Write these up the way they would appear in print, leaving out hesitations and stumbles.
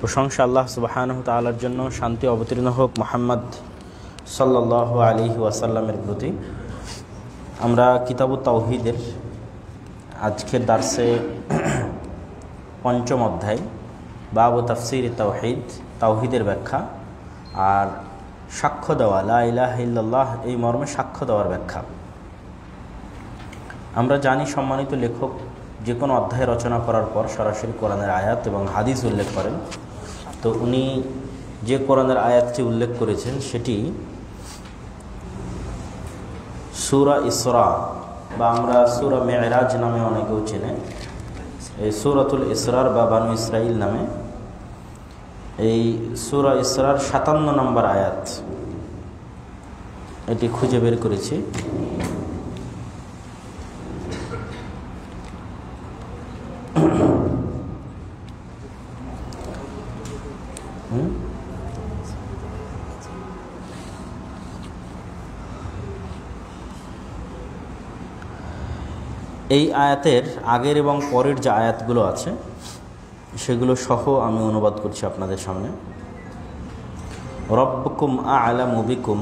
প্রশংসা আল্লাহ সুবহানাহু তাআলার জন্য, শান্তি অবতীর্ণ হোক মুহাম্মদ সাল্লাল্লাহু আলাইহি ওয়াসাল্লামের প্রতি। আমরা কিতাবুত তাওহীদের আজকের দার্সে পঞ্চম অধ্যায় বাবু তাফসীর তাওহীদ, তাওহীদের ব্যাখ্যা আর সাক্ষ্য দেওয়া, লা ইলাহা ইল্লাল্লাহ এই মর্মে সাক্ষ্য দেওয়ার ব্যাখ্যা। আমরা জানি সম্মানিত লেখক যে কোনো অধ্যায় রচনা করার পর সরাসরি কোরআনের আয়াত এবং হাদিস উল্লেখ করেন। তো উনি যে কোরআনের আয়াতটি উল্লেখ করেছেন সেটি সূরা ইসরা বা আমরা সূরা মেরাজ নামে অনেকেও চেনে, এই সূরাতুল ইসরার বা বানু ইসরাইল নামে। এই সূরা ইসরার 57 নম্বর আয়াত এটি খুঁজে বের করেছি। এই আয়াতের আগের এবং পরের যে আয়াতগুলো আছে সেগুলো সহ আমি অনুবাদ করছি আপনাদের সামনে। রব্বুকুম আ'লামু বিকুম,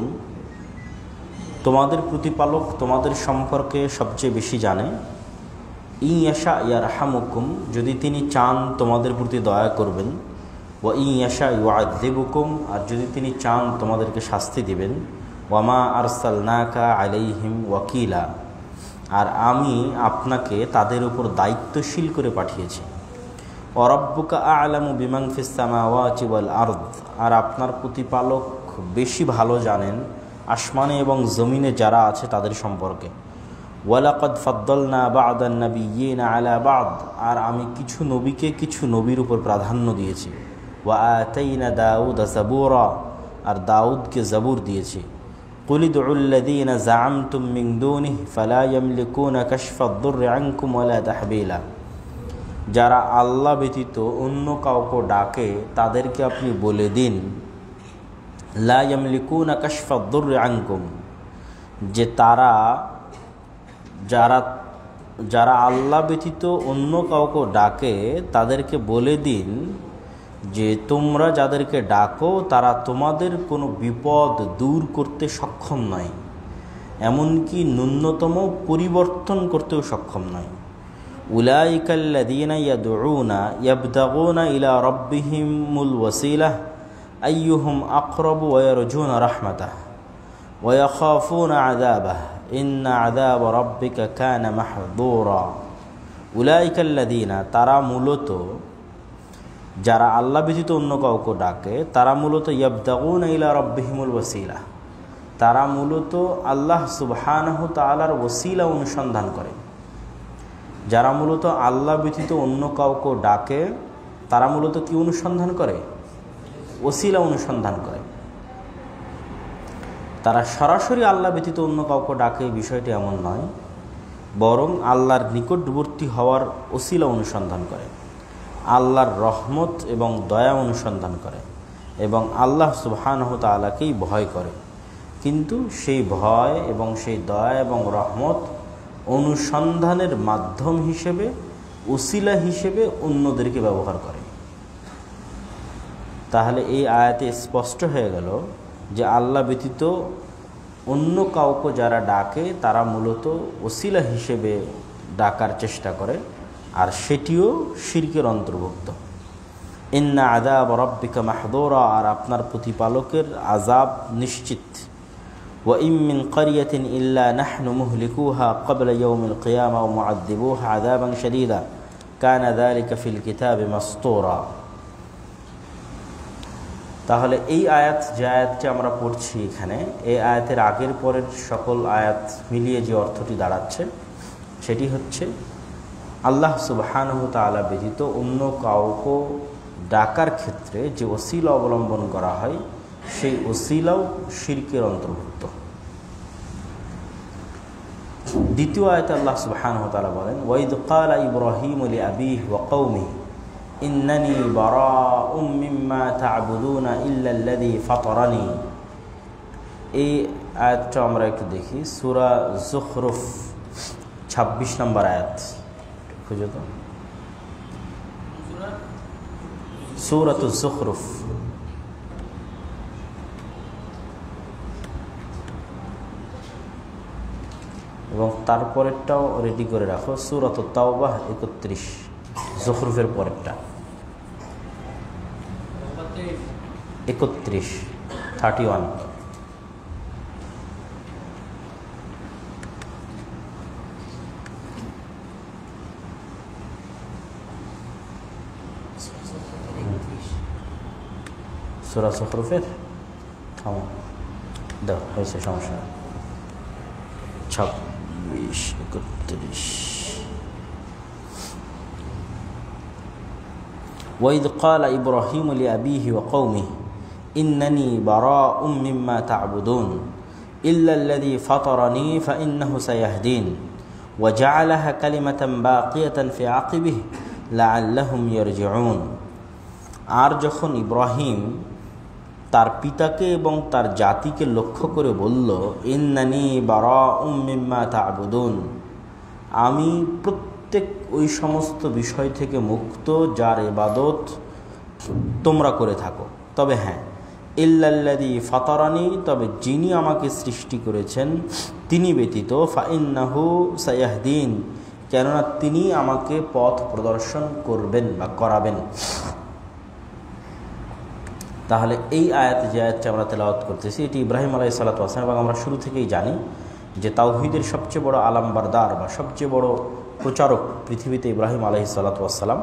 তোমাদের প্রতিপালক তোমাদের সম্পর্কে সবচেয়ে বেশি জানে। ইয়াশা ইয়ারহামুকুম, যদি তিনি চান তোমাদের প্রতি দয়া করবেন। ওয়া ইয়াশা ইউআযিবুকুম, আর যদি তিনি চান তোমাদেরকে শাস্তি দিবেন। ওয়ামা আরসালনাকা আলাইহিম ওয়াকিলা, আর আমি আপনাকে তাদের উপর দায়িত্বশীল করে পাঠিয়েছি। ওয়ারাব্বুকা আ'লামু বিমান ফিস সামাওয়াতি ওয়াল আরদ, আর আপনার প্রতিপালক বেশি ভালো জানেন আসমানে এবং জমিনে যারা আছে তাদের সম্পর্কে। ওয়ালাকাদ ফাদ্দালনা বা'দান নাবিয়্যিনা আলা বা'দ, আর আমি কিছু নবীকে কিছু নবীর উপর প্রাধান্য দিয়েছি। ওয়া আতাইনা দাউদা যাবুরা, আর দাউদকে জাবুর দিয়েছি। কুল ইদউল্লাযীনা যাআমতুম মিন দুনিহি ফালা ইয়ামলিকুনা কাশফাদ-দুররি আনকুম ওয়ালা তাহবীলা, যারা আল্লাহ ব্যতীত অন্য কাউকে ডাকে তাদেরকে আপনি বলে দিন, লা ইয়ামলিকুনা কাশফাদ-দুররি আনকুম, যে যারা আল্লাহ ব্যতীত অন্য কাউকে ডাকে তাদেরকে বলে দিন যে তোমরা যাদেরকে ডাকো তারা তোমাদের কোনো বিপদ দূর করতে সক্ষম নয়, এমনকি ন্যূনতম পরিবর্তন করতেও সক্ষম নয়। উলাইকাল্লাযীনা ইয়াদউনা ইয়াবতাগুনা ইলা রাব্বিহিমুল ওয়াসিলাহ আইয়ুহুম আকরাবু ওয়া ইয়ারজুনা রাহমাতাহ ওয়া ইয়াখাফুনা আযাবাহ ইন্না আযাব রাব্বিকা কানা মাহযুরা। উলাইকাল্লাযীনা, তারা মূলত, যারা আল্লাহ ব্যতীত অন্য কাউকে ডাকে তারা মূলত ইয়াবতাগুনা ইলা রাব্বিহিমুল ওয়াসিলা, তারা মূলত আল্লাহ সুবহানাহু তাআলার ওসিলা অনুসন্ধান করে। যারা মূলত আল্লাহ ব্যতীত অন্য কাউকে ডাকে তারা মূলত কি অনুসন্ধান করে? ওসিলা অনুসন্ধান করে। তারা সরাসরি আল্লাহ ব্যতীত অন্য কাউকে ডাকে, বিষয়টি এমন নয়, বরং আল্লাহর নিকটবর্তী হওয়ার ওসিলা অনুসন্ধান করে, আল্লাহর রহমত এবং দয়া অনুসন্ধান করে এবং আল্লাহ সুবহানাহু তাআলাকেই ভয় করে। কিন্তু সেই ভয় এবং সেই দয়া এবং রহমত অনুসন্ধানের মাধ্যম হিসেবে, ওসিলা হিসেবে অন্যদেরকে ব্যবহার করে। তাহলে এই আয়াতে স্পষ্ট হয়ে গেল যে আল্লাহ ব্যতীত অন্য কাউকে যারা ডাকে তারা মূলত ওসিলা হিসেবে ডাকার চেষ্টা করে, আর সেটিও শিরকের অন্তর্ভুক্ত। ইন্না আযাব রাব্বিকা মাহযুরা, আর আপনার প্রতিপালকের আযাব নিশ্চিত। ওয়া ইম মিন ক্বরিয়াতিন ইল্লা নাহনু মুহলিকুহা ক্বাবলা ইয়াউমিল কিয়ামা ওয়া মুআযযিবুহা আযাবান শাদীদা কানা যালিকা ফিল কিতাবি মাসতুরা। তাহলে এই আয়াত, যে আয়াতটি আমরা পড়ছি এখানে, এই আয়াতের আগের পরের সকল আয়াত মিলিয়ে যে অর্থটি দাঁড়াচ্ছে সেটি হচ্ছে আল্লাহ সুবহানাহু তাআলা ব্যতীত অন্য কাউকে ডাকার ক্ষেত্রে যে ওসিলা অবলম্বন করা হয় সেই ওসিলাও শিরকের অন্তর্ভুক্ত। দ্বিতীয় আয়াতে আল্লাহ সুবহানাহু তাআলা বলেন, ওয়াইদ ক্বালা ইব্রাহিমু লিআবিহি ওয়া কওমিহি ইন্নানি বারাউম মিম্মা তা'বুদুনা ইল্লাল্লাযী ফাতারানি। এই আয়াতটা আমরা একটু দেখি, সূরা যুখরুফ 26 নম্বর আয়াত খুঁজে তো। সূরাতুজ যুখরুফ, এবং তারপরেরটাও রেডি করে রাখো, সূরাতুত তাওবাহ 31, যুখরুফের পরেরটা 31, 31। সূরা যুখরুফের থামো, দাও হয়েছে, সমস্যা 26, 31। وإذ قال إبراهيم لأبيه وقومه إنني براء مما تعبدون إلا الذي فطرني فإنه سيهدين وجعلها كلمة باقية في عقبه لعلهم يرجعون। আর যখন ইব্রাহিম তার পিতাকে এবং তার জাতিকে লক্ষ্য করে বলল, ইন্নানি বারাউম মিম্মা তা'বুদুন, আমি প্রত্যেক ওই সমস্ত বিষয় থেকে মুক্ত যার ইবাদত তোমরা করে থাকো, তবে হ্যাঁ, ইল্লাল্লাযী ফাতারানি, তবে যিনি আমাকে সৃষ্টি করেছেন তিনি ব্যতীত, ফাইন্নাহু সায়াহদিন, কেননা তিনি আমাকে পথ প্রদর্শন করবেন বা করাবেন। তাহলে এই আয়াত, যে আয়াতটা আমরা তেলাওয়াত করতেছি, এটি ইব্রাহিম আলাইহিস সালাতু ওয়াস সালাম, এবং আমরা শুরু থেকেই জানি যে তাওহীদের সবচেয়ে বড় আলামবারদার বা সবচেয়ে বড় প্রচারক পৃথিবীতে ইব্রাহিম আলাইহিস সালাতু ওয়াস সালাম।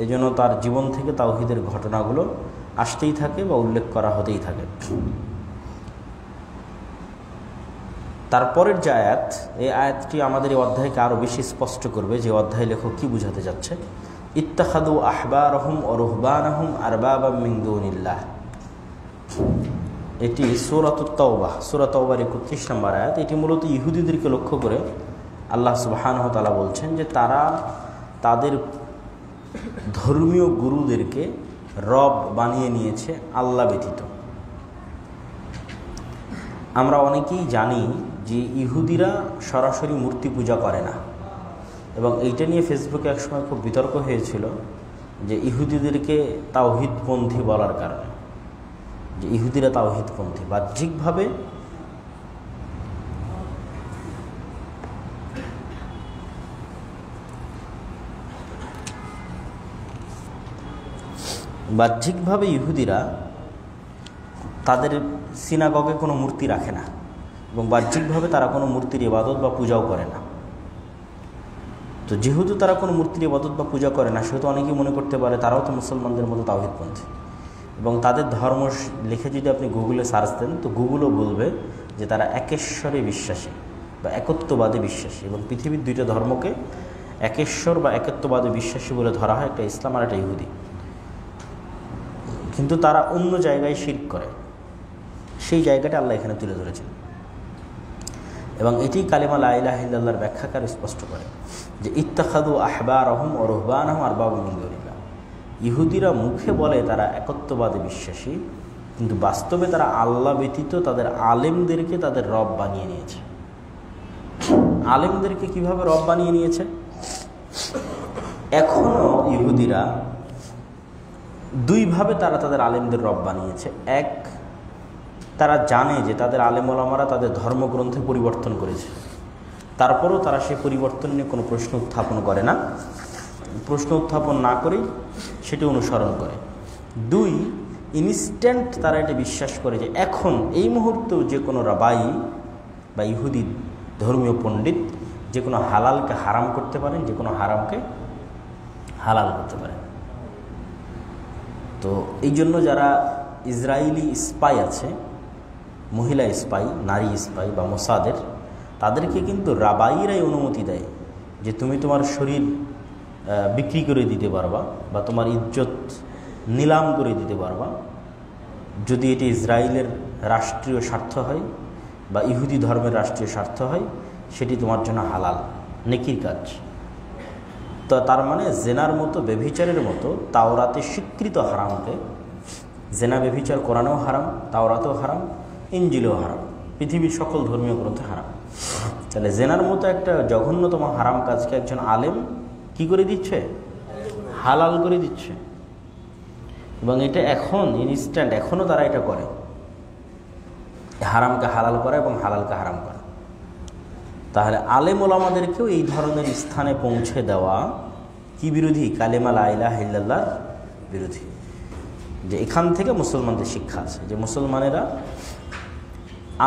এই জন্য তার জীবন থেকে তাওহীদের ঘটনাগুলো আসতেই থাকে বা উল্লেখ করা হতেই থাকে। তারপরের যে আয়াত, এই আয়াতটি আমাদের এই অধ্যায়কে আরও বেশি স্পষ্ট করবে যে অধ্যায় লেখক কী বুঝাতে যাচ্ছে। ইত্তাখাদু আহবারহুম ওয়া রুহবানাহুম আরবাবাম মিন দুনিল্লাহ, এটি সূরাতুত তাওবাহ, সূরা তাওবার 31 নম্বর আয়াত। এটি মূলত ইহুদিদেরকে লক্ষ্য করে আল্লাহ সুবহানাহু ওয়া তাআলা বলছেন যে তারা তাদের ধর্মীয় গুরুদেরকে রব বানিয়ে নিয়েছে আল্লাহ ব্যতীত। আমরা অনেকেই জানি যে ইহুদিরা সরাসরি মূর্তি পূজা করে না, এবং এইটা নিয়ে ফেসবুকে একসময় খুব বিতর্ক হয়েছিল যে ইহুদিদেরকে তাওহীদপন্থী বলার কারণে, যে ইহুদিরা তাওহীদপন্থী। বাহ্যিকভাবে ইহুদিরা তাদের সিনাগগে কোনো মূর্তি রাখে না, এবং বাহ্যিকভাবে তারা কোনো মূর্তির ইবাদত বা পূজাও করে না। তো যেহেতু তারা কোনো মূর্তির ইবাদত বা পূজা করে না, সেহেতু অনেকেই মনে করতে পারে তারাও তো মুসলমানদের মতো তাওহীদপন্থী। এবং তাদের ধর্ম লিখে যদি আপনি গুগলে সার্চ দেন, তো গুগলও বলবে যে তারা একেশ্বরে বিশ্বাসী বা একত্ববাদে বিশ্বাসী, এবং পৃথিবীর দুইটা ধর্মকে একেশ্বর বা একত্ববাদে বিশ্বাসী বলে ধরা হয়, একটা ইসলাম আর একটা ইহুদি। কিন্তু তারা অন্য জায়গায় শিরক করে, সেই জায়গাটা আল্লাহ এখানে তুলে ধরেছেন, এবং এটি কালিমা লা ইলাহা ইল্লাল্লাহর ব্যাখ্যাকার স্পষ্ট করে যে ইত্তাখাদু আহবারহুম ওয়া রুহবানাহুম আরবাবাম মিন দুনিল্লাহ। ইহুদিরা মুখে বলে তারা একত্ববাদে বিশ্বাসী, কিন্তু বাস্তবে তারা আল্লাহ ব্যতীত তাদের আলেমদেরকে তাদের রব বানিয়ে নিয়েছে। আলেমদেরকে কিভাবে রব বানিয়ে নিয়েছে? এখনো ইহুদিরা দুইভাবে তারা তাদের আলেমদের রব বানিয়েছে। এক, তারা জানে যে তাদের আলেম ওলামারা তাদের ধর্মগ্রন্থে পরিবর্তন করেছে, তারপরেও তারা সেই পরিবর্তন নিয়ে কোনো প্রশ্ন উত্থাপন করে না, প্রশ্ন উত্থাপন না করেই সেটি অনুসরণ করে। দুই, ইনস্ট্যান্ট তারা এটা বিশ্বাস করে যে এখন এই মুহূর্তেও যে কোনো রাবাই বা ইহুদি ধর্মীয় পণ্ডিত যে কোনো হালালকে হারাম করতে পারেন, যে কোনো হারামকে হালাল করতে পারেন। তো এই জন্য যারা ইসরায়েলি স্পাই আছে, মহিলা স্পাই, নারী স্পাই বা মোসাদের, তাদেরকে কিন্তু রাবাইরাই অনুমতি দেয় যে তুমি তোমার শরীর বিক্রি করে দিতে পারবা বা তোমার ইজ্জত নিলাম করে দিতে পারবা, যদি এটি ইসরায়েলের রাষ্ট্রীয় স্বার্থ হয় বা ইহুদি ধর্মের রাষ্ট্রীয় স্বার্থ হয়, সেটি তোমার জন্য হালাল, নেকির কাজ। তো তার মানে জেনার মতো, ব্যভিচারের মতো তাওরাতে স্বীকৃত হারামকে, জেনা ব্যভিচার কোরআনেও হারাম, তাওরাতেও হারাম, ইনজিলেও হারাম, পৃথিবীর সকল ধর্মীয় গ্রন্থে হারাম। তাহলে জেনার মতো একটা জঘন্যতম হারাম কাজকে একজন আলেম কি করে দিচ্ছে? হালাল করে দিচ্ছে। এবং এটা এখন ইনস্ট্যান্ট, এখনও তারা এটা করে, হারামকে হালাল করে এবং হালালকে হারাম করে। তাহলে আলেম ওলামাদেরকেও এই ধরনের স্থানে পৌঁছে দেওয়া কি বিরোধী? কালেমা লা ইলাহা ইল্লাল্লাহর বিরোধী। যে এখান থেকে মুসলমানদের শিক্ষা আছে যে মুসলমানেরা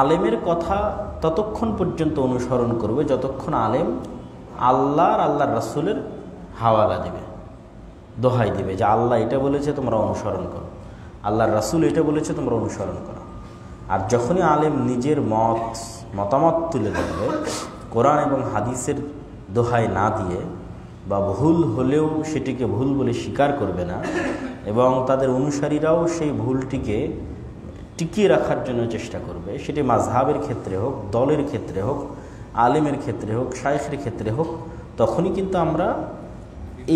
আলেমের কথা ততক্ষণ পর্যন্ত অনুসরণ করবে যতক্ষণ আলেম আল্লাহর রাসূলের হাওয়ালা দেবে, দোহাই দিবে যে আল্লাহ এটা বলেছে তোমরা অনুসরণ করো, আল্লাহর রাসূল এটা বলেছে তোমরা অনুসরণ করো। আর যখনই আলেম নিজের মতামত তুলে ধরবে, কোরআন এবং হাদিসের দোহাই না দিয়ে বা ভুল হলেও সেটিকে ভুল বলে স্বীকার করবে না, এবং তাদের অনুসারীরাও সেই ভুলটিকে টিকিয়ে রাখার জন্য চেষ্টা করবে, সেটি মাযহাবের ক্ষেত্রে হোক, দলের ক্ষেত্রে হোক, আলেমের ক্ষেত্রে হোক, শায়খের ক্ষেত্রে হোক, তখনই কিন্তু আমরা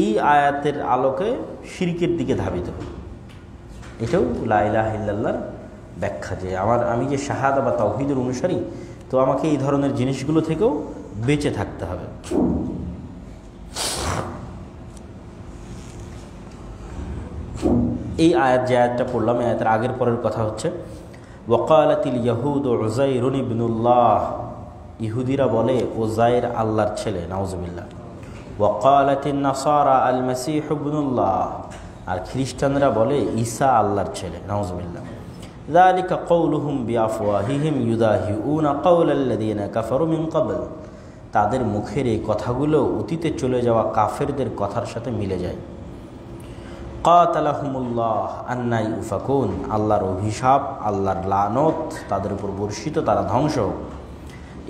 এই আয়াতের আলোকে শিরকের দিকে ধাবিত হই। এটাও লা ইলাহা ইল্লাল্লাহর ব্যাখ্যা যে আমি যে শাহাদা বা তাওহীদের অনুসারী, তো আমাকে এই ধরনের জিনিসগুলো থেকেও বেঁচে থাকতে হবে। এই আয়াত যে আয়াতটা পড়লাম, এই আয়াতের আগের পরের কথা হচ্ছে ওয়াকালাতিল ইয়াহুদ উযাইরুন ইবনুল্লাহ, ইহুদিরা বলে উযাইর আল্লাহর ছেলে, নাউযুবিল্লাহ। ওয়াকালাতিন নাসারা আল মাসীহ ইবনুল্লাহ, আর খ্রিস্টানরা বলে ঈসা আল্লাহর ছেলে, নাউযুবিল্লাহ। যালিকা কওলুহুম বিআফওয়াহিহিম ইউদাহিউনা কাওলাল্লাযীনা কাফারু মিন ক্বাবল, তাদের মুখের এই কথাগুলো অতীতে চলে যাওয়া কাফেরদের কথার সাথে মিলে যায়। কাতালাহুমুল্লাহ আন্না ইউফাকুন, আল্লাহর অভিশাপ, আল্লাহর লানত তাদের উপর বর্ষিত, তারা ধ্বংস।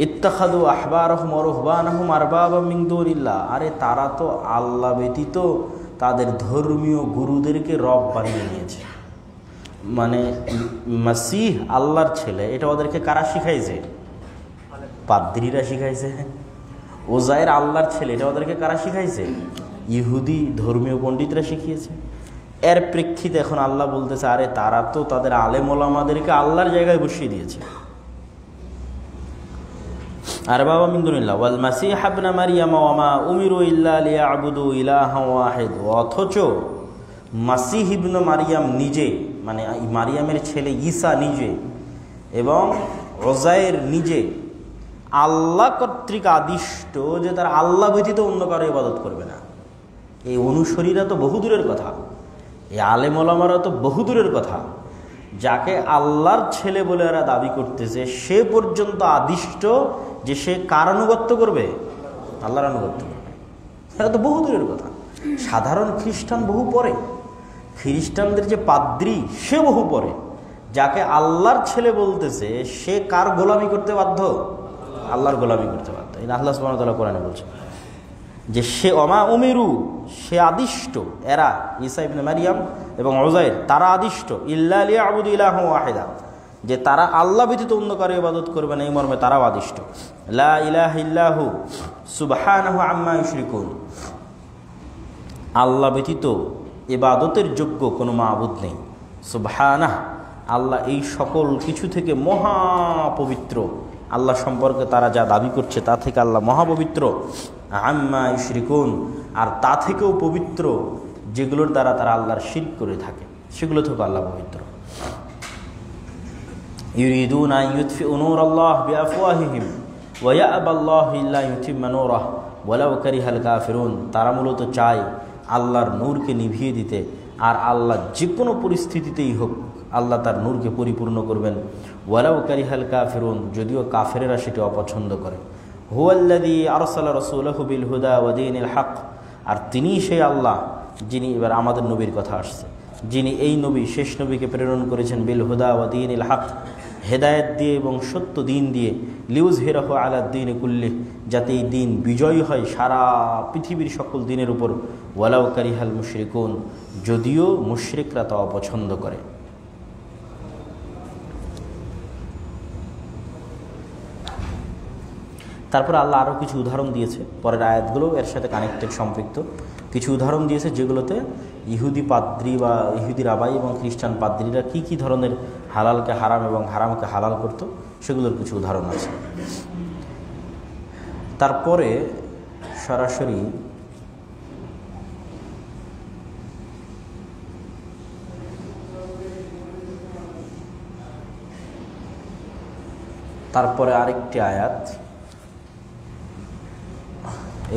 ইত্তাখাযু আহবারহুম ওয়া রুহবানাহুম আরবাবা মিন দুনিল্লাহ, আরে তারা তো আল্লাহ ব্যতীত তাদের ধর্মীয় গুরুদেরকে রব বানিয়ে নিয়েছে। মানে মাসিহ আল্লাহর ছেলে, এটা ওদেরকে কারা শিখাইছে? পাদ্রীরা শিখাইছে। উযাইর আল্লাহর ছেলে, এটা ওদেরকে কারা শিখাইছে? ইহুদি ধর্মীয় পণ্ডিতরা শিখিয়েছে। এর প্রেক্ষিতে এখন আল্লাহ বলতেছে আরে তারা তো তাদের আলেম ওলামাদেরকে আল্লাহর জায়গায় বসিয়ে দিয়েছে। আরবাবা মিন দুনিল্লাহ ওয়াল মাসীহ ইবনে মারইয়াম ওয়া মা উমিরু ইল্লা লিয়াবুদু ইলাহান ওয়াহিদ, অথচ মাসীহ ইবনে মারইয়াম নিজে, মানে মারইয়ামের ছেলে ঈসা নিজে এবং উযাইর নিজে আল্লাহ কর্তৃক আদিষ্ট যে তারা আল্লাহ ব্যতীত অন্য কারো ইবাদত করবে না। এই অনুসারীরা তো বহুদূরের কথা, এই আলেম ওলামারা তো বহুদূরের কথা। যাকে আল্লাহর ছেলে বলে এরা দাবি করতেছে সে পর্যন্ত আদিষ্ট যে সে কার আনুগত্য করবে? আল্লাহর আনুগত্য করবে। এটা তো বহুদূরের কথা। সাধারণ খ্রিস্টান বহু পরে, খ্রিস্টানদের যে পাদ্রী সে বহু পরে। যাকে আল্লাহর ছেলে বলতেছে সে কার গোলামি করতে বাধ্য? আল্লাহর গোলামি করতে বাধ্য। এটা আল্লাহ সুবহানাহু ওয়া তাআলা কোরআনে বলছে যে সে ওমা উমিরু, সে আদিষ্ট, এরা ঈসা ইবনে মারইয়াম এবং উযাইর তারা আদিষ্ট ইল্লা লিয়াবুদু ইলাহান ওয়াহিদা, যে তারা আল্লাহ ব্যতীত অন্য কারো ইবাদত করবে না, এই মর্মে তারাও আদিষ্ট। লা ইলাহা ইল্লাহু সুবহানাহু আম্মা ইউশরিকুন, আল্লাহ ব্যতীত ইবাদতের যোগ্য কোনো মাবুদ নেই। সুবহানাহু, আল্লাহ এই সকল কিছু থেকে মহাপবিত্র। আল্লাহ সম্পর্কে তারা যা দাবি করছে তা থেকে আল্লাহ মহাপবিত্র। আম্মা ইউশরিকুন, আর তা থেকেও পবিত্র যেগুলোর দ্বারা তারা আল্লাহর শিরক করে থাকে, সেগুলো থেকে আল্লাহ পবিত্র। ইউরিদুনা আন ইউতফিউ নূরাল্লাহ বিআফওয়াহিহিম ওয়া ইয়াবাল্লাহু ইল্লা ইউতিম্মা নূরাহু ওয়ালাউ কারিহাল কাফিরুন, তারা মূলত চায় আল্লাহর নূরকে নিভিয়ে দিতে, আর আল্লাহ যে কোনো পরিস্থিতিতেই হোক আল্লাহ তার নূরকে পরিপূর্ণ করবেন। ওয়ালাউ কারিহাল কাফিরুন, যদিও কাফেরেরা সেটি অপছন্দ করে। হুয়াল্লাযী আরসালা রাসূলাহু বিল হুদা ওয়া দীনিল হক, আর তিনিই সেই আল্লাহ যিনি, এবার আমাদের নবীর কথা আসছে, যিনি এই নবী শেষ নবীকে প্রেরণ করেছেন বিল হুদা ওয়া দীনিল হক, হেদায়েত দিয়ে এবং সত্য দিন দিয়ে, লিউযহিরাহু আলা দ্বীনি কুল্লিহি, যাতে এই দিন বিজয়ী হয় সারা পৃথিবীর সকল দিনের উপর। ওয়ালাউ কারিহাল মুশরিকুন, যদিও মুশরিকরা তা অপছন্দ করে। তারপর আল্লাহ আরও কিছু উদাহরণ দিয়েছে, পরের আয়াতগুলো এর সাথে কানেক্টেড, সম্পৃক্ত কিছু উদাহরণ দিয়েছে যেগুলোতে ইহুদি পাদ্রী বা ইহুদি রাবাই এবং খ্রিস্টান পাদ্রীরা কি কি ধরনের হালালকে হারাম এবং হারামকে হালাল করত সেগুলোর কিছু উদাহরণ আছে। তারপরে সরাসরি তারপরে আরেকটি আয়াত,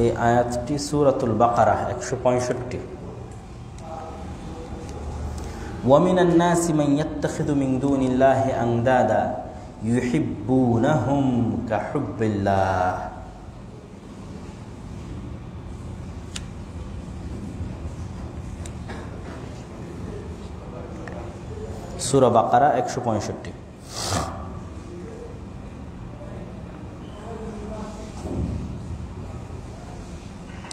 এই আয়াতটি সূরাতুল বাকারা 165। وَمِنَ النَّاسِ مَن يَتَّخِذُ مِن دُونِ اللَّهِ أَندَادًا يُحِبُّونَهُمْ كَحُبِّ اللَّهِ। সূরা বাকারা 165।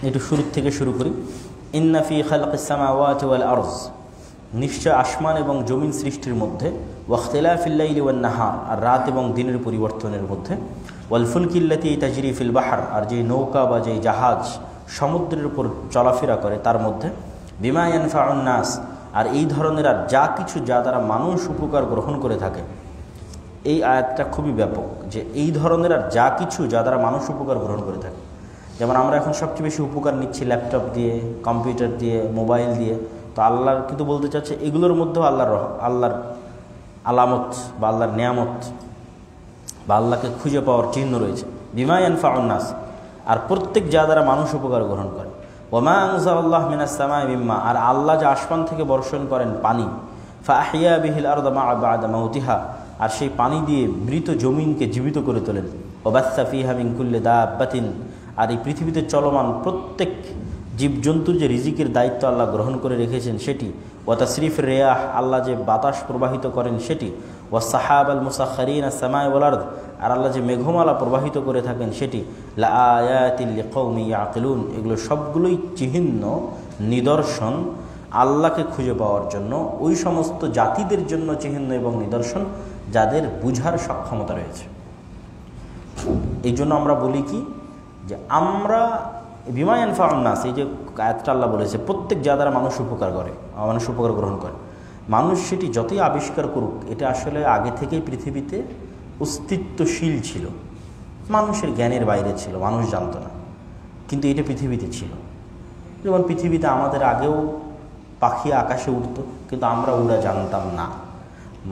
একটু শুরু থেকে শুরু করি। ইন্না ফি খালকিস সামাওয়াতি ওয়াল আরজ, নিশ্চয় আসমান এবং জমিন সৃষ্টির মধ্যে, ওয়াখতিলাফিল লাইলি ওয়ান নাহার, আর রাত এবং দিনের পরিবর্তনের মধ্যে, ওয়াল ফুলকিল্লাতি তাজরি ফিল বাহর, আর যে নৌকা বা যে জাহাজ সমুদ্রের উপর চলাফেরা করে তার মধ্যে, বিমা ইয়ানফাউন নাস, আর এই ধরনের আর যা কিছু যা দ্বারা মানুষ উপকার গ্রহণ করে থাকে। এই আয়াতটা খুবই ব্যাপক, যে এই ধরনের আর যা কিছু যা দ্বারা মানুষ উপকার গ্রহণ করে থাকে। যেমন আমরা এখন সবচেয়ে বেশি উপকার নিচ্ছি ল্যাপটপ দিয়ে, কম্পিউটার দিয়ে, মোবাইল দিয়ে। তো আল্লাহর কিন্তু বলতে চাচ্ছে এগুলোর মধ্যেও আল্লাহর আলামত বা আল্লাহর নিয়ামত বা আল্লাহকে খুঁজে পাওয়ার চিহ্ন রয়েছে। বিমা ইয়ানফাউন নাস, আর প্রত্যেক যা দ্বারা মানুষ উপকার গ্রহণ করে। ওমা আনজালাল্লাহু মিনাস সামাই মিম্মা, আর আল্লাহ যা আসমান থেকে বর্ষণ করেন পানি, ফাহিয়া বিহিল আরদা বা'দা মাউতিহা, আর সেই পানি দিয়ে মৃত জমিনকে জীবিত করে তোলেন। ওয়াবাসসা ফিহা মিন কুল্লি দাব্বাতিন, আর এই পৃথিবীতে চলমান প্রত্যেক জীবজন্তুর যে রিজিকের দায়িত্ব আল্লাহ গ্রহণ করে রেখেছেন সেটি। ওয়া তাসরিফ রিয়াহ, আল্লাহ যে বাতাস প্রবাহিত করেন সেটি। ওয়া সাহাব আল মুসাখখারিন আস-সামাই ওয়াল আরদ, আর আল্লাহ যে মেঘমালা প্রবাহিত করে থাকেন সেটি। লা আয়াতিল লিকাউমি ইয়াকিলুন, এগুলো সবগুলোই চিহ্ন, নিদর্শন আল্লাহকে খুঁজে পাওয়ার জন্য, ওই সমস্ত জাতিদের জন্য চিহ্ন এবং নিদর্শন যাদের বুঝার সক্ষমতা রয়েছে। এই জন্য আমরা বলি কি, যে আমরা বিমা ইয়ানফাউন নাস, এই যে আয়াতটা আল্লাহ বলেছে প্রত্যেক যা দ্বারা মানুষ উপকার করে, মানুষ উপকার গ্রহণ করে, মানুষ সেটি যতই আবিষ্কার করুক, এটা আসলে আগে থেকেই পৃথিবীতে অস্তিত্বশীল ছিল, মানুষের জ্ঞানের বাইরে ছিল, মানুষ জানতো না, কিন্তু এটা পৃথিবীতে ছিল। যেমন পৃথিবীতে আমাদের আগেও পাখি আকাশে উড়তো, কিন্তু আমরা উড়া জানতাম না।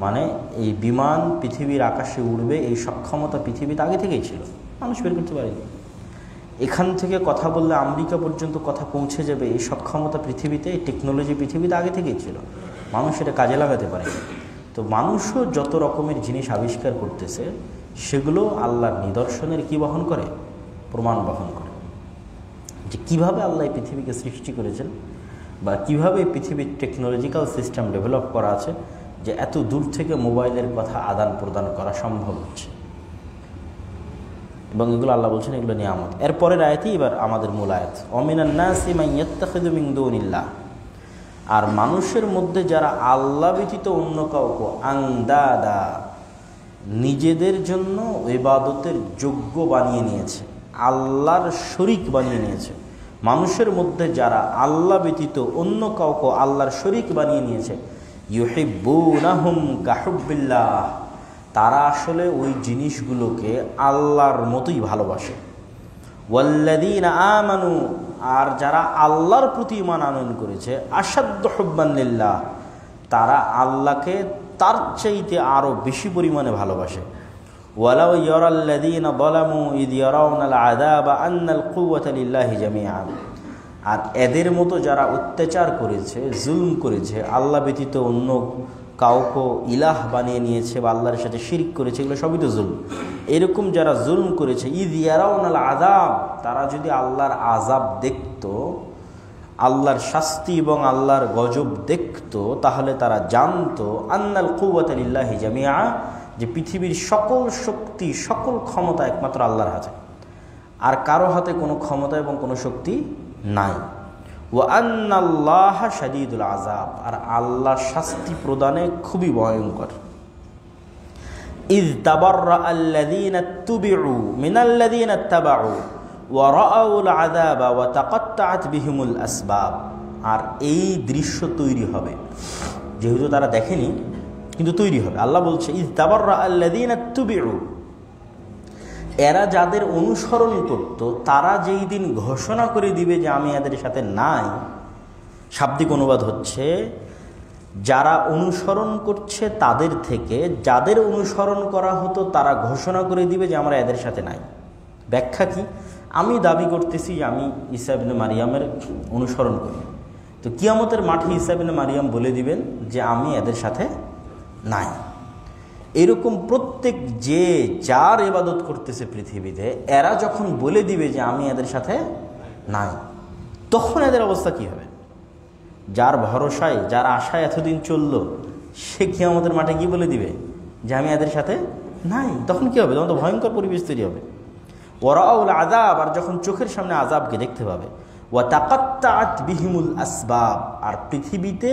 মানে এই বিমান পৃথিবীর আকাশে উড়বে এই সক্ষমতা পৃথিবীতে আগে থেকেই ছিল, মানুষ বের করতে পারেনি। এখান থেকে কথা বললে আমেরিকা পর্যন্ত কথা পৌঁছে যাবে, এই সক্ষমতা পৃথিবীতে, এই টেকনোলজি পৃথিবীতে আগে থেকেই ছিল, মানুষ এটা কাজে লাগাতে পারেনি। তো মানুষও যত রকমের জিনিস আবিষ্কার করতেছে সেগুলো আল্লাহর নিদর্শনের কি বহন করে, প্রমাণ বহন করে, যে কিভাবে আল্লাহ এই পৃথিবীকে সৃষ্টি করেছেন বা কিভাবে এই পৃথিবীর টেকনোলজিক্যাল সিস্টেম ডেভেলপ করা আছে, যে এত দূর থেকে মোবাইলের কথা আদান প্রদান করা সম্ভব হচ্ছে। এবং এগুলো আল্লাহ বলছেন এগুলো নিয়ামত। এরপরের আয়াতই এবার আমাদের মূল আয়াত, ওয়ামিনান নাসি মান ইয়াত্তাখিযু মিন দুনিল্লাহ, আর মানুষের মধ্যে যারা আল্লাহ ব্যতীত অন্য কাউকে আন্দাদা, নিজেদের জন্য ইবাদতের যোগ্য বানিয়ে নিয়েছে, আল্লাহর শরীক বানিয়ে নিয়েছে। মানুষের মধ্যে যারা আল্লাহ ব্যতীত অন্য কাউকে আল্লাহর শরীক বানিয়ে নিয়েছে, ইউহিব্বুনাহুম কাহুব্বিল্লাহ, তারা আসলে ওই জিনিসগুলোকে আল্লাহর মতোই ভালোবাসে। ওয়াল্লাযীনা আমানু, আর যারা আল্লাহর প্রতি ঈমান আনয়ন করেছে, আশাদ্দু হুব্বান লিল্লাহ, তারা আল্লাহকে তার চাইতে আরও বেশি পরিমাণে ভালোবাসে। ওয়ালাউ ইয়ারাল্লাযীনা যালামু ইয ইয়ারাউনাল আযাবা আন্নাল কুওয়াতা লিল্লাহি জামিআন, আর এদের মতো যারা অত্যাচার করেছে, জুলম করেছে, আল্লাহ ব্যতীত অন্য কাউকে ইলাহ বানিয়ে নিয়েছে বা আল্লাহর সাথে শিরক করেছে, এগুলো সবই তো জুলম। এরকম যারা জুলম করেছে, ইয ইয়ারাউনাল আযাব, তারা যদি আল্লাহর আযাব দেখত, আল্লাহর শাস্তি এবং আল্লাহর গজব দেখত, তাহলে তারা জানতো আন্নাল কুওয়াতা লিল্লাহি জামিআ, যে পৃথিবীর সকল শক্তি, সকল ক্ষমতা একমাত্র আল্লাহর হাতে, আর কারো হাতে কোনো ক্ষমতা এবং কোনো শক্তি নাই। ওয়া আন্নাল্লাহা শাদীদুল আযাব, আর আল্লাহ শাস্তি প্রদানে খুবই ভয়ঙ্কর। ইয তাবাররাআল্লাযীনা তুবিউ মিনাল্লাযীনা ইত্তাবাউ ওয়া রাআউল আযাবা ওয়া তাকাত্তাআত বিহিমুল আসবাব, আর এই দৃশ্য তৈরি হবে, যেহেতু তারা দেখেনি কিন্তু তৈরি হবে। আল্লাহ বলছে ইয তাবাররাআল্লাযীনা তুবিউ, এরা যাদের অনুসরণ করত তারা যেই দিন ঘোষণা করে দিবে যে আমি এদের সাথে নাই, শাব্দিক অনুবাদ হচ্ছে যারা অনুসরণ করছে তাদের থেকে যাদের অনুসরণ করা হতো তারা ঘোষণা করে দিবে যে আমরা এদের সাথে নাই। ব্যাখ্যা কি? আমি দাবি করতেছি যে আমি ঈসা ইবনে মারিয়ামের অনুসরণ করি, তো কিয়ামতের মাঠে ঈসা ইবনে মারিয়াম বলে দিবেন যে আমি এদের সাথে নাই। এরকম প্রত্যেক যে যার ইবাদত করতেছে পৃথিবীতে, এরা যখন বলে দিবে যে আমি এদের সাথে নাই, তখন এদের অবস্থা কি হবে? যার ভরসায় যার আশায় এতদিন চলল, সে কিয়ামতের মাঠে কি বলে দিবে যে আমি এদের সাথে নাই, তখন কি হবে? তখন তো ভয়ঙ্কর পরিবেশ তৈরি হবে। ওয়ারাউল আযাব, আর যখন চোখের সামনে আযাবকে দেখতে পাবে। ওয়া তাকাত্তাআত বিহিমুল আসবাব, আর পৃথিবীতে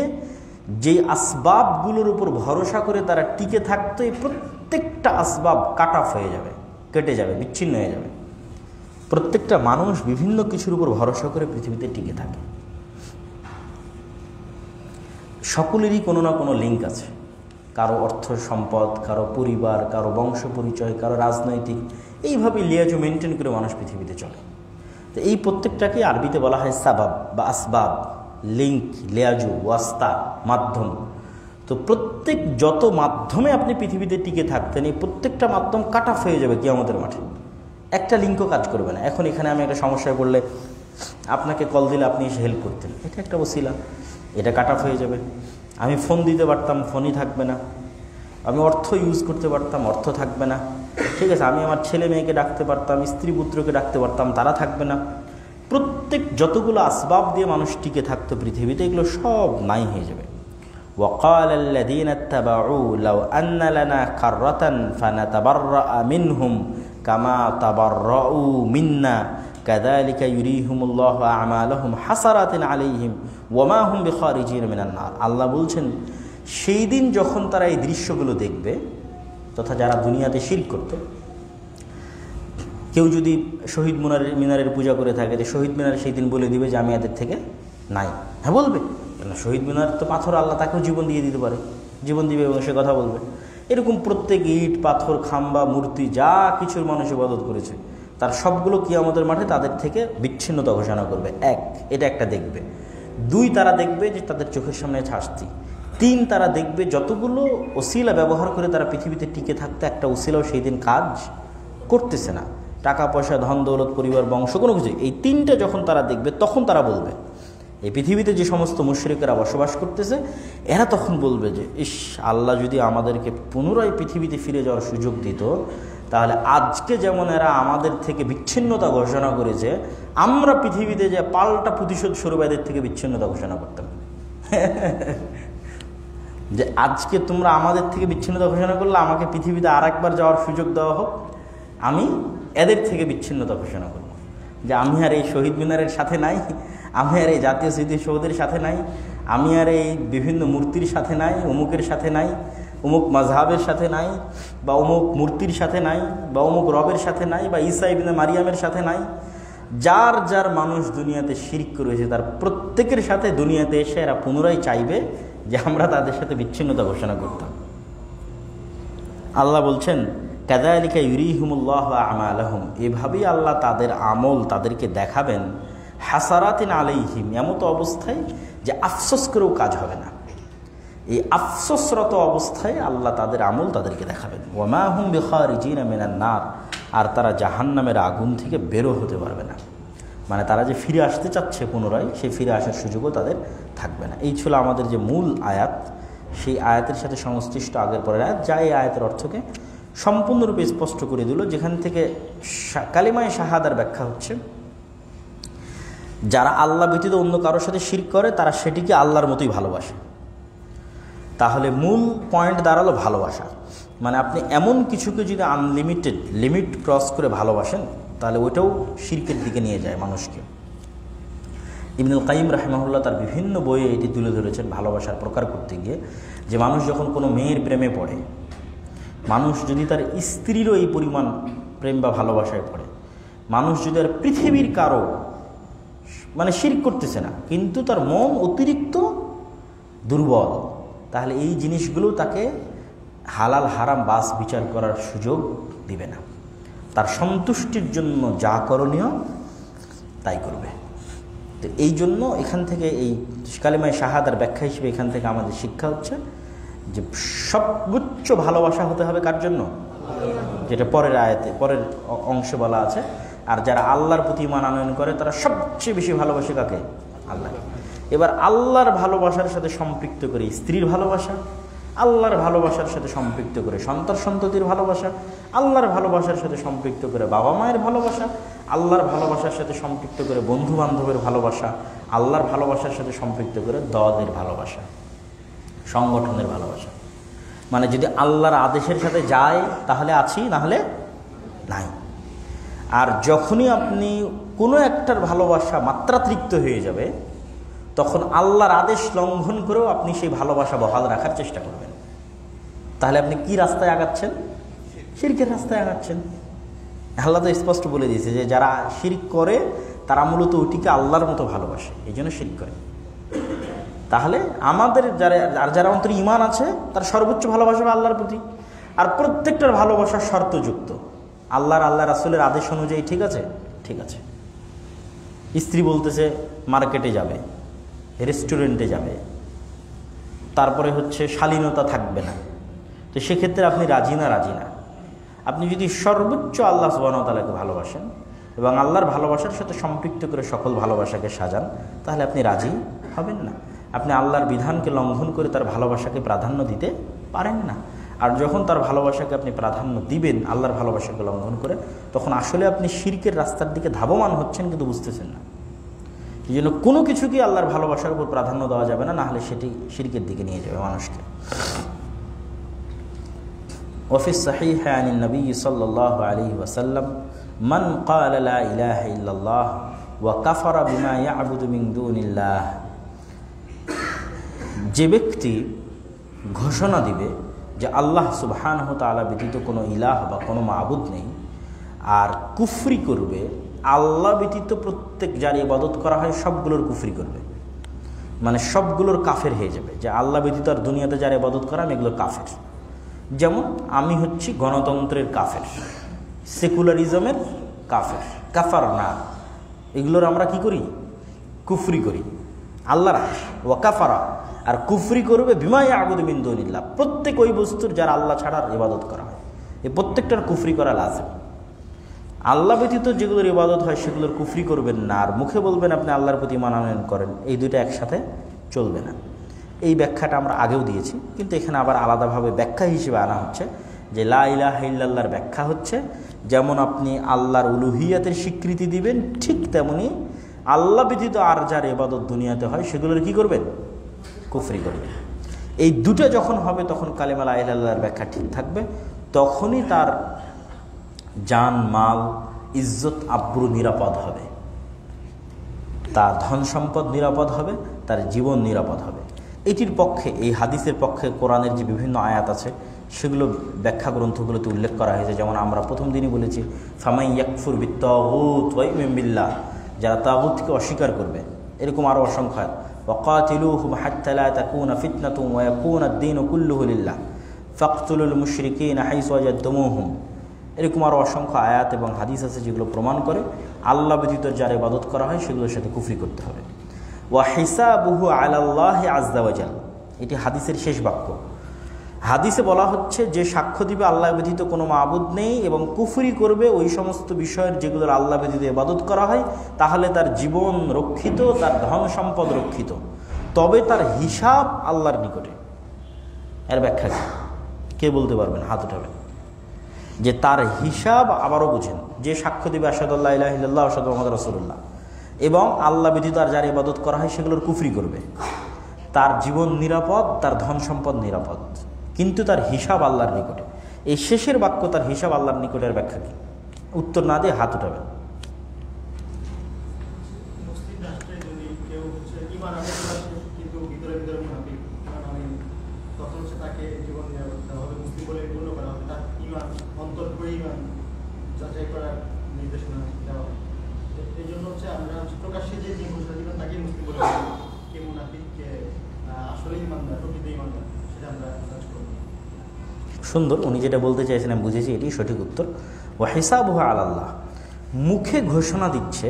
যেই আসবাবগুলোর উপর ভরসা করে তারা টিকে থাকতো, এই প্রত্যেকটা আসবাব কাট অফ হয়ে যাবে, কেটে যাবে, বিচ্ছিন্ন হয়ে যাবে। প্রত্যেকটা মানুষ বিভিন্ন কিছুর উপর ভরসা করে পৃথিবীতে টিকে থাকে। সকলেরই কোনো না কোনো লিঙ্ক আছে, কারো অর্থ সম্পদ, কারো পরিবার, কারো বংশ পরিচয়, কারো রাজনৈতিক, এইভাবে লিয়াজু মেনটেন করে মানুষ পৃথিবীতে চলে। তো এই প্রত্যেকটাকে আরবিতে বলা হয় সাবাব বা আসবাব, লিঙ্ক, লিয়াজু, ওয়াস্তা, মাধ্যম। তো প্রত্যেক যত মাধ্যমে আপনি পৃথিবীতে টিকে থাকতেন, এই প্রত্যেকটা মাধ্যম কাট অফ হয়ে যাবে কিয়ামতের মাঠে, একটা লিঙ্কও কাজ করবে না। এখন এখানে আমি একটা সমস্যায় পড়লে আপনাকে কল দিলে আপনি এসে হেল্প করতেন, এটা একটা ওসিলা, এটা কাট অফ হয়ে যাবে। আমি ফোন দিতে পারতাম, ফোনই থাকবে না। আমি অর্থ ইউজ করতে পারতাম, অর্থ থাকবে না। ঠিক আছে, আমি আমার ছেলে মেয়েকে ডাকতে পারতাম, স্ত্রী পুত্রকে ডাকতে পারতাম, তারা থাকবে না। প্রত্যেক যতগুলো আসবাব দিয়ে মানুষ টিকে থাকতো পৃথিবীতে, এগুলো সব নাই হয়ে যাবে। وقال الذين اتبعوا لو أن لنا كرة فنتبرأ منهم كما تبرؤوا منا كذلك يريهم الله أعمالهم حسرات عليهم وما هم بخارجين من النار। আল্লাহ বলছেন, সেই দিন যখন তারা এই দৃশ্যগুলো দেখবে, তথা যারা দুনিয়াতে শিরক করত, কেউ যদি শহীদ মিনারের পূজা করে থাকে, যে শহীদ মিনার সেই দিন বলে দিবে যে আমি এদের থেকে নাই। হ্যাঁ বলবে, কেন? শহীদ মিনার তো পাথর, আল্লাহ তাকেও জীবন দিয়ে দিতে পারে, জীবন দিবে এবং সে কথা বলবে। এরকম প্রত্যেক ইট, পাথর, খাম্বা, মূর্তি, যা কিছুর মানুষ ইবাদত করেছে, তার সবগুলো কিয়ামতের মাঠে তাদের থেকে বিচ্ছিন্নতা ঘোষণা করবে। এক, এটা একটা দেখবে। দুই, তারা দেখবে যে তাদের চোখের সামনে শাস্তি। তিন, তারা দেখবে যতগুলো ওসিলা ব্যবহার করে তারা পৃথিবীতে টিকে থাকতে, একটা ওসিলাও সেই দিন কাজ করতেছে না। টাকা পয়সা, ধন দৌলত, পরিবার, বংশ, কোনো কিছু। এই তিনটা যখন তারা দেখবে, তখন তারা বলবে, এই পৃথিবীতে যে সমস্ত মুশরিকেরা বসবাস করতেছে, এরা তখন বলবে যে ইস, আল্লাহ যদি আমাদেরকে পুনরায় পৃথিবীতে ফিরে যাওয়ার সুযোগ দিত, তাহলে আজকে যেমন এরা আমাদের থেকে বিচ্ছিন্নতা ঘোষণা করেছে, আমরা পৃথিবীতে যে পাল্টা প্রতিশোধ স্বরূপ এদের থেকে বিচ্ছিন্নতা ঘোষণা করতাম। যে আজকে তোমরা আমাদের থেকে বিচ্ছিন্নতা ঘোষণা করলে, আমাকে পৃথিবীতে আর একবার যাওয়ার সুযোগ দেওয়া হোক, আমি এদের থেকে বিচ্ছিন্নতা ঘোষণা করব। যে আমি আর এই শহীদ মিনারের সাথে নাই, আমি আর এই জাতীয় স্মৃতিসৌধের সাথে নাই, আমি আর এই বিভিন্ন মূর্তির সাথে নাই, অমুকের সাথে নাই, অমুক মাযহাবের সাথে নাই, বা অমুক মূর্তির সাথে নাই, বা অমুক রবের সাথে নাই, বা ঈসা ইবনে মারিয়ামের সাথে নাই। যার যার মানুষ দুনিয়াতে শিরক করেছে, তার প্রত্যেকের সাথে দুনিয়াতে এসে এরা পুনরায় চাইবে যে আমরা তাদের সাথে বিচ্ছিন্নতা ঘোষণা করতাম। আল্লাহ বলছেন, কাযালিকা ইউরিহিমুল্লাহু আমালাহুম, এভাবেই আল্লাহ তাদের আমল তাদেরকে দেখাবেন, হাসারাতিন আলাইহিম, এমত অবস্থায় যে আফসোস করেও কাজ হবে না। এই আফসোসরত অবস্থায় আল্লাহ তাদের আমল তাদেরকে দেখাবেন। ওয়ামা হুম বিখারিজিনা মিনান নার, আর তারা জাহান্নামের আগুন থেকে বেরো হতে পারবে না। মানে তারা যে ফিরে আসতে চাচ্ছে পুনরায়, সেই ফিরে আসার সুযোগও তাদের থাকবে না। এই ছিল আমাদের যে মূল আয়াত, সেই আয়াতের সাথে সংশ্লিষ্ট আগের পরের আয়াত, যা এই আয়াতের অর্থকে সম্পূর্ণরূপে স্পষ্ট করে দিল। যেখান থেকে কালিমায়ে শাহাদার ব্যাখ্যা হচ্ছে, যারা আল্লাহ ব্যতীত অন্য কারোর সাথে শিরক করে, তারা সেটিকে আল্লাহর মতোই ভালোবাসে। তাহলে মূল পয়েন্ট দাঁড়ালো ভালোবাসা। মানে আপনি এমন কিছুকে যদি আনলিমিটেড লিমিট ক্রস করে ভালোবাসেন, তাহলে ওইটাও শিরকের দিকে নিয়ে যায় মানুষকে। ইবনুল কাইয়িম রাহিমাহুল্লাহ তার বিভিন্ন বইয়ে এটি তুলে ধরেছেন ভালোবাসার প্রকার করতে গিয়ে, যে মানুষ যখন কোনো মেয়ের প্রেমে পড়ে, মানুষ যদি তার স্ত্রীরও এই পরিমাণ প্রেম বা ভালোবাসায় পড়ে, মানুষ যদি আর পৃথিবীর কারো মানে শিরক করতেছে না, কিন্তু তার মন অতিরিক্ত দুর্বল, তাহলে এই জিনিসগুলো তাকে হালাল হারাম বাস বিচার করার সুযোগ দিবে না। তার সন্তুষ্টির জন্য যা করণীয় তাই করবে। তো এই জন্য এখান থেকে এই কালিমায়ে শাহাদার ব্যাখ্যা হিসেবে এখান থেকে আমাদের শিক্ষা হচ্ছে যে সর্বোচ্চ ভালোবাসা হতে হবে কার জন্য, যেটা পরের আয়াতে পরের অংশে বলা আছে, আর যারা আল্লাহর প্রতি ঈমান আনয়ন করে তারা সবচেয়ে বেশি ভালোবাসে কাকে, আল্লাহ। এবার আল্লাহর ভালোবাসার সাথে সম্পৃক্ত করে স্ত্রীর ভালোবাসা, আল্লাহর ভালোবাসার সাথে সম্পৃক্ত করে সন্তান সন্ততির ভালোবাসা, আল্লাহর ভালোবাসার সাথে সম্পৃক্ত করে বাবা মায়ের ভালোবাসা, আল্লাহর ভালোবাসার সাথে সম্পৃক্ত করে বন্ধু বান্ধবের ভালোবাসা, আল্লাহর ভালোবাসার সাথে সম্পৃক্ত করে দলের ভালোবাসা, সংগঠনের ভালোবাসা। মানে যদি আল্লাহর আদেশের সাথে যায় তাহলে আছি, না হলে নাই। আর যখনই আপনি কোনো একটার ভালোবাসা মাত্রাতিরিক্ত হয়ে যাবে তখন আল্লাহর আদেশ লঙ্ঘন করেও আপনি সেই ভালোবাসা বহাল রাখার চেষ্টা করবেন। তাহলে আপনি কি রাস্তায় আগাচ্ছেন? শিরকের রাস্তায় আগাচ্ছেন। আল্লাহ তো স্পষ্ট বলে দিয়েছে যে যারা শিরক করে তারা মূলত ওটিকে আল্লাহর মতো ভালোবাসে, এই জন্য শিরক করে। তাহলে আমাদের যারা অন্তরে ঈমান আছে তার সর্বোচ্চ ভালোবাসা আল্লাহর প্রতি, আর প্রত্যেকটার ভালোবাসা শর্তযুক্ত। আল্লাহ রাসূলের আদেশ অনুযায়ী ঠিক আছে, ঠিক আছে। স্ত্রী বলতেছে মার্কেটে যাবে, রেস্টুরেন্টে যাবে, তারপরে হচ্ছে শালীনতা থাকবে না, তো সেক্ষেত্রে আপনি রাজি না? রাজি না। আপনি যদি সর্বোচ্চ আল্লাহ সুবহানাহু ওয়া তাআলাকে ভালোবাসেন এবং আল্লাহর ভালোবাসার সাথে সম্পৃক্ত করে সকল ভালোবাসাকে সাজান, তাহলে আপনি রাজি হবেন না। আপনি আল্লাহর বিধানকে লঙ্ঘন করে তার ভালোবাসাকে প্রাধান্য দিতে পারেন না। আর যখন তার ভালোবাসাকে আপনি প্রাধান্য দিবেন আল্লাহর ভালোবাসাকে লঙ্ঘন করে, তখন আসলে আপনি শিরকের রাস্তার দিকে ধাবমান হচ্ছেন, কিন্তু বুঝতেছেন না। এই জন্য কোনো কিছুকে আল্লাহর ভালোবাসার উপর প্রাধান্য দেওয়া যাবে না, না হলে সেটি শিরকের দিকে নিয়ে যাবে মানুষকে। وفي الصحيح عن النبي صلى الله عليه وسلم من قال لا إله إلا الله وكفر بما يعبد من دون الله, যে ব্যক্তি ঘোষণা দিবে যে আল্লাহ সুবহানাহু ওয়া তাআলা ব্যতীত কোনো ইলাহ বা কোনো মাবুদ নেই, আর কুফরি করবে আল্লাহ ব্যতীত প্রত্যেক যার ইবাদত করা হয় সবগুলোর কুফরি করবে, মানে সবগুলোর কাফের হয়ে যাবে, যে আল্লাহ ব্যতীত আর দুনিয়াতে যার ইবাদত করা আমি এগুলোর কাফের। যেমন আমি হচ্ছি গণতন্ত্রের কাফের, সেকুলারিজমের কাফের, কাফার না, এগুলোর আমরা কি করি? কুফরি করি। আল্লাহ ওয়া কাফারা, আর কুফরি করবে বিমা ইয়াবুদু মিন দুনিল্লাহ, প্রত্যেক ওই বস্তুর যার আল্লাহ ছাড়ার ইবাদত করা হয়, এই প্রত্যেকটার কুফরি করা লাজিম। আল্লাহ ব্যতীত যেগুলোর ইবাদত হয় সেগুলোর কুফরি করবেন না, আর মুখে বলবেন আপনি আল্লাহর প্রতি ঈমান আনয়ন করেন, এই দুইটা একসাথে চলবে না। এই ব্যাখ্যাটা আমরা আগেও দিয়েছি, কিন্তু এখানে আবার আলাদাভাবে ব্যাখ্যা হিসেবে আনা হচ্ছে যে লা ইলাহা ইল্লাল্লাহর ব্যাখ্যা হচ্ছে যেমন আপনি আল্লাহর উলুহিয়াতের স্বীকৃতি দিবেন, ঠিক তেমনি আল্লাহ ব্যতীত আর যার ইবাদত দুনিয়াতে হয় সেগুলোর কি করবেন? কুফরি করবেন। এই দুটো যখন হবে তখন কালিমা লা ইলাহা ইল্লাল্লাহর ব্যাখ্যা ঠিক থাকবে, তখনই তার জান মাল ইজ্জত আব্রু নিরাপদ হবে, তার ধন সম্পদ নিরাপদ হবে, তার জীবন নিরাপদ হবে। এটির পক্ষে, এই হাদিসের পক্ষে কোরআনের যে বিভিন্ন আয়াত আছে সেগুলো ব্যাখ্যা গ্রন্থগুলোতে উল্লেখ করা হয়েছে। যেমন আমরা প্রথম দিনই বলেছি ফামাই ইয়াকফুর বিত্তাগুত ওয়া ইউমিন বিল্লাহ, যারা তাগুতকে অস্বীকার করবে, এরকম আরও অসংখ্য আয়াত। ওয়াকাতিলুহুম হাত্তা লা তাকুনা ফিতনাতুন ওয়া ইয়াকুনা আদ-দীনু কুল্লুহু লিল্লাহ ফাকতুলুল মুশরিকিনা হাইসু ওয়াজাদতুমুহুম, এরকম আরও অসংখ্য আয়াত এবং হাদিস আছে যেগুলো প্রমাণ করে আল্লাহ ব্যতীত যার ইবাদত করা হয় সেগুলোর সাথে কুফরি করতে হবে। ওয়া হিসাবুহু আলাল্লাহি আযজা ওয়া জাল, এটি হাদিসের শেষ বাক্য। হাদিসে বলা হচ্ছে যে সাক্ষ্য দিবে আল্লাহ ব্যতীত কোনো মাবুদ নেই এবং কুফরি করবে ওই সমস্ত বিষয়ের যেগুলোর আল্লাহ ব্যতীত ইবাদত করা হয়, তাহলে তার জীবন রক্ষিত, তার ধন সম্পদ রক্ষিত, তবে তার হিসাব আল্লাহর নিকটে। এর ব্যাখ্যা কি কে বলতে পারবেন? হাত উঠাবেন। যে তার হিসাব আবারও বুঝেন, যে সাক্ষ্য দিবে আশহাদু আল্লা ইলাহা ইল্লাল্লাহ ওয়া আশহাদু মুহাম্মাদার রাসূলুল্লাহ এবং আল্লাহ ব্যতীত আর যার ইবাদত করা হয় সেগুলোর কুফরি করবে, তার জীবন নিরাপদ, তার ধন সম্পদ নিরাপদ, কিন্তু তার হিসাব আল্লাহর নিকটে। এই শেষের বাক্য তার হিসাব আল্লাহর নিকটের ব্যাখ্যা কি? উত্তর না দিয়ে হাত উঠাবেন। সুন্দর, উনি যেটা বলতে চাইছেন আমি বুঝেছি, এটি সঠিক উত্তর। ওয়া হিসাবুহু আলাল্লাহ, মুখে ঘোষণা দিচ্ছে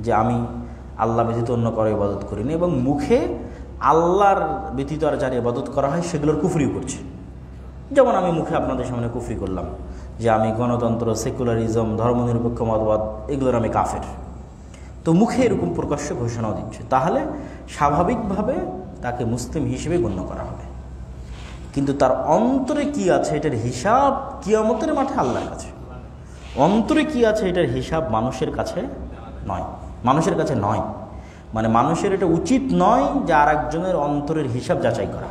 যে আমি আল্লাহ ব্যতীত অন্য কারো ইবাদত করি না, এবং মুখে আল্লাহর ব্যতীত আর যার ইবাদত করা হয় সেগুলোর কুফরিও করছে। যেমন আমি মুখে আপনাদের সামনে কুফরি করলাম যে আমি গণতন্ত্র, সেকুলারিজম, ধর্মনিরপেক্ষ মতবাদ এগুলোর আমি কাফের, তো মুখে এরকম প্রকাশ্যে ঘোষণাও দিচ্ছে, তাহলে স্বাভাবিকভাবে তাকে মুসলিম হিসেবে গণ্য করা হবে। কিন্তু তার অন্তরে কি আছে এটার হিসাব কিয়ামতের মাঠে আল্লাহর কাছে। অন্তরে কি আছে এটার হিসাব মানুষের কাছে নয়, মানুষের কাছে নয়, মানে মানুষের এটা উচিত নয় যে আর একজনের অন্তরের হিসাব যাচাই করা।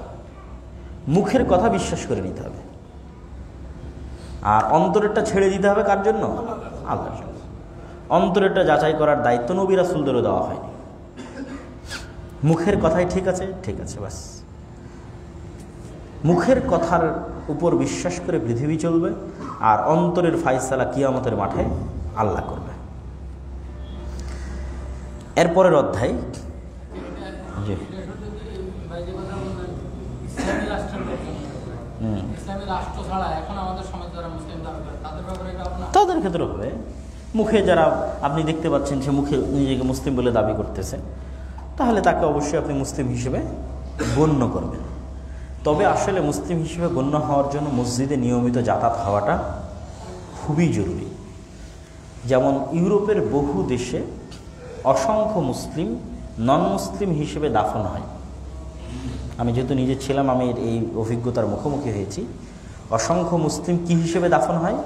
মুখের কথা বিশ্বাস করে নিতে হবে, আর অন্তরেরটা ছেড়ে দিতে হবে কার জন্য? আল্লাহর জন্য। অন্তরেরটা যাচাই করার দায়িত্ব নবী রাসূলদেরও দেওয়া হয়নি। মুখের কথাই ঠিক আছে, ঠিক আছে, বাস। মুখের কথার উপর বিশ্বাস করে পৃথিবী চলবে, আর অন্তরের ফায়সালা কিয়ামতের মাঠে আল্লাহ করবে। এরপরের অধ্যায়, জি, তাদের ক্ষেত্রে হবে। মুখে যারা আপনি দেখতে পাচ্ছেন সে মুখে নিজেকে মুসলিম বলে দাবি করতেছে, তাহলে তাকে অবশ্যই আপনি মুসলিম হিসেবে গণ্য করবেন। তবে আসলে মুসলিম হিসেবে গণ্য হওয়ার জন্য মসজিদে নিয়মিত যাতায়াত হওয়াটা খুবই জরুরি। যেমন ইউরোপের বহু দেশে অসংখ্য মুসলিম নন মুসলিম হিসেবে দাফন হয়। আমি যেহেতু নিজে ছিলাম, আমি এই অভিজ্ঞতার মুখোমুখি হয়েছি। অসংখ্য মুসলিম কি হিসেবে দাফন হয়?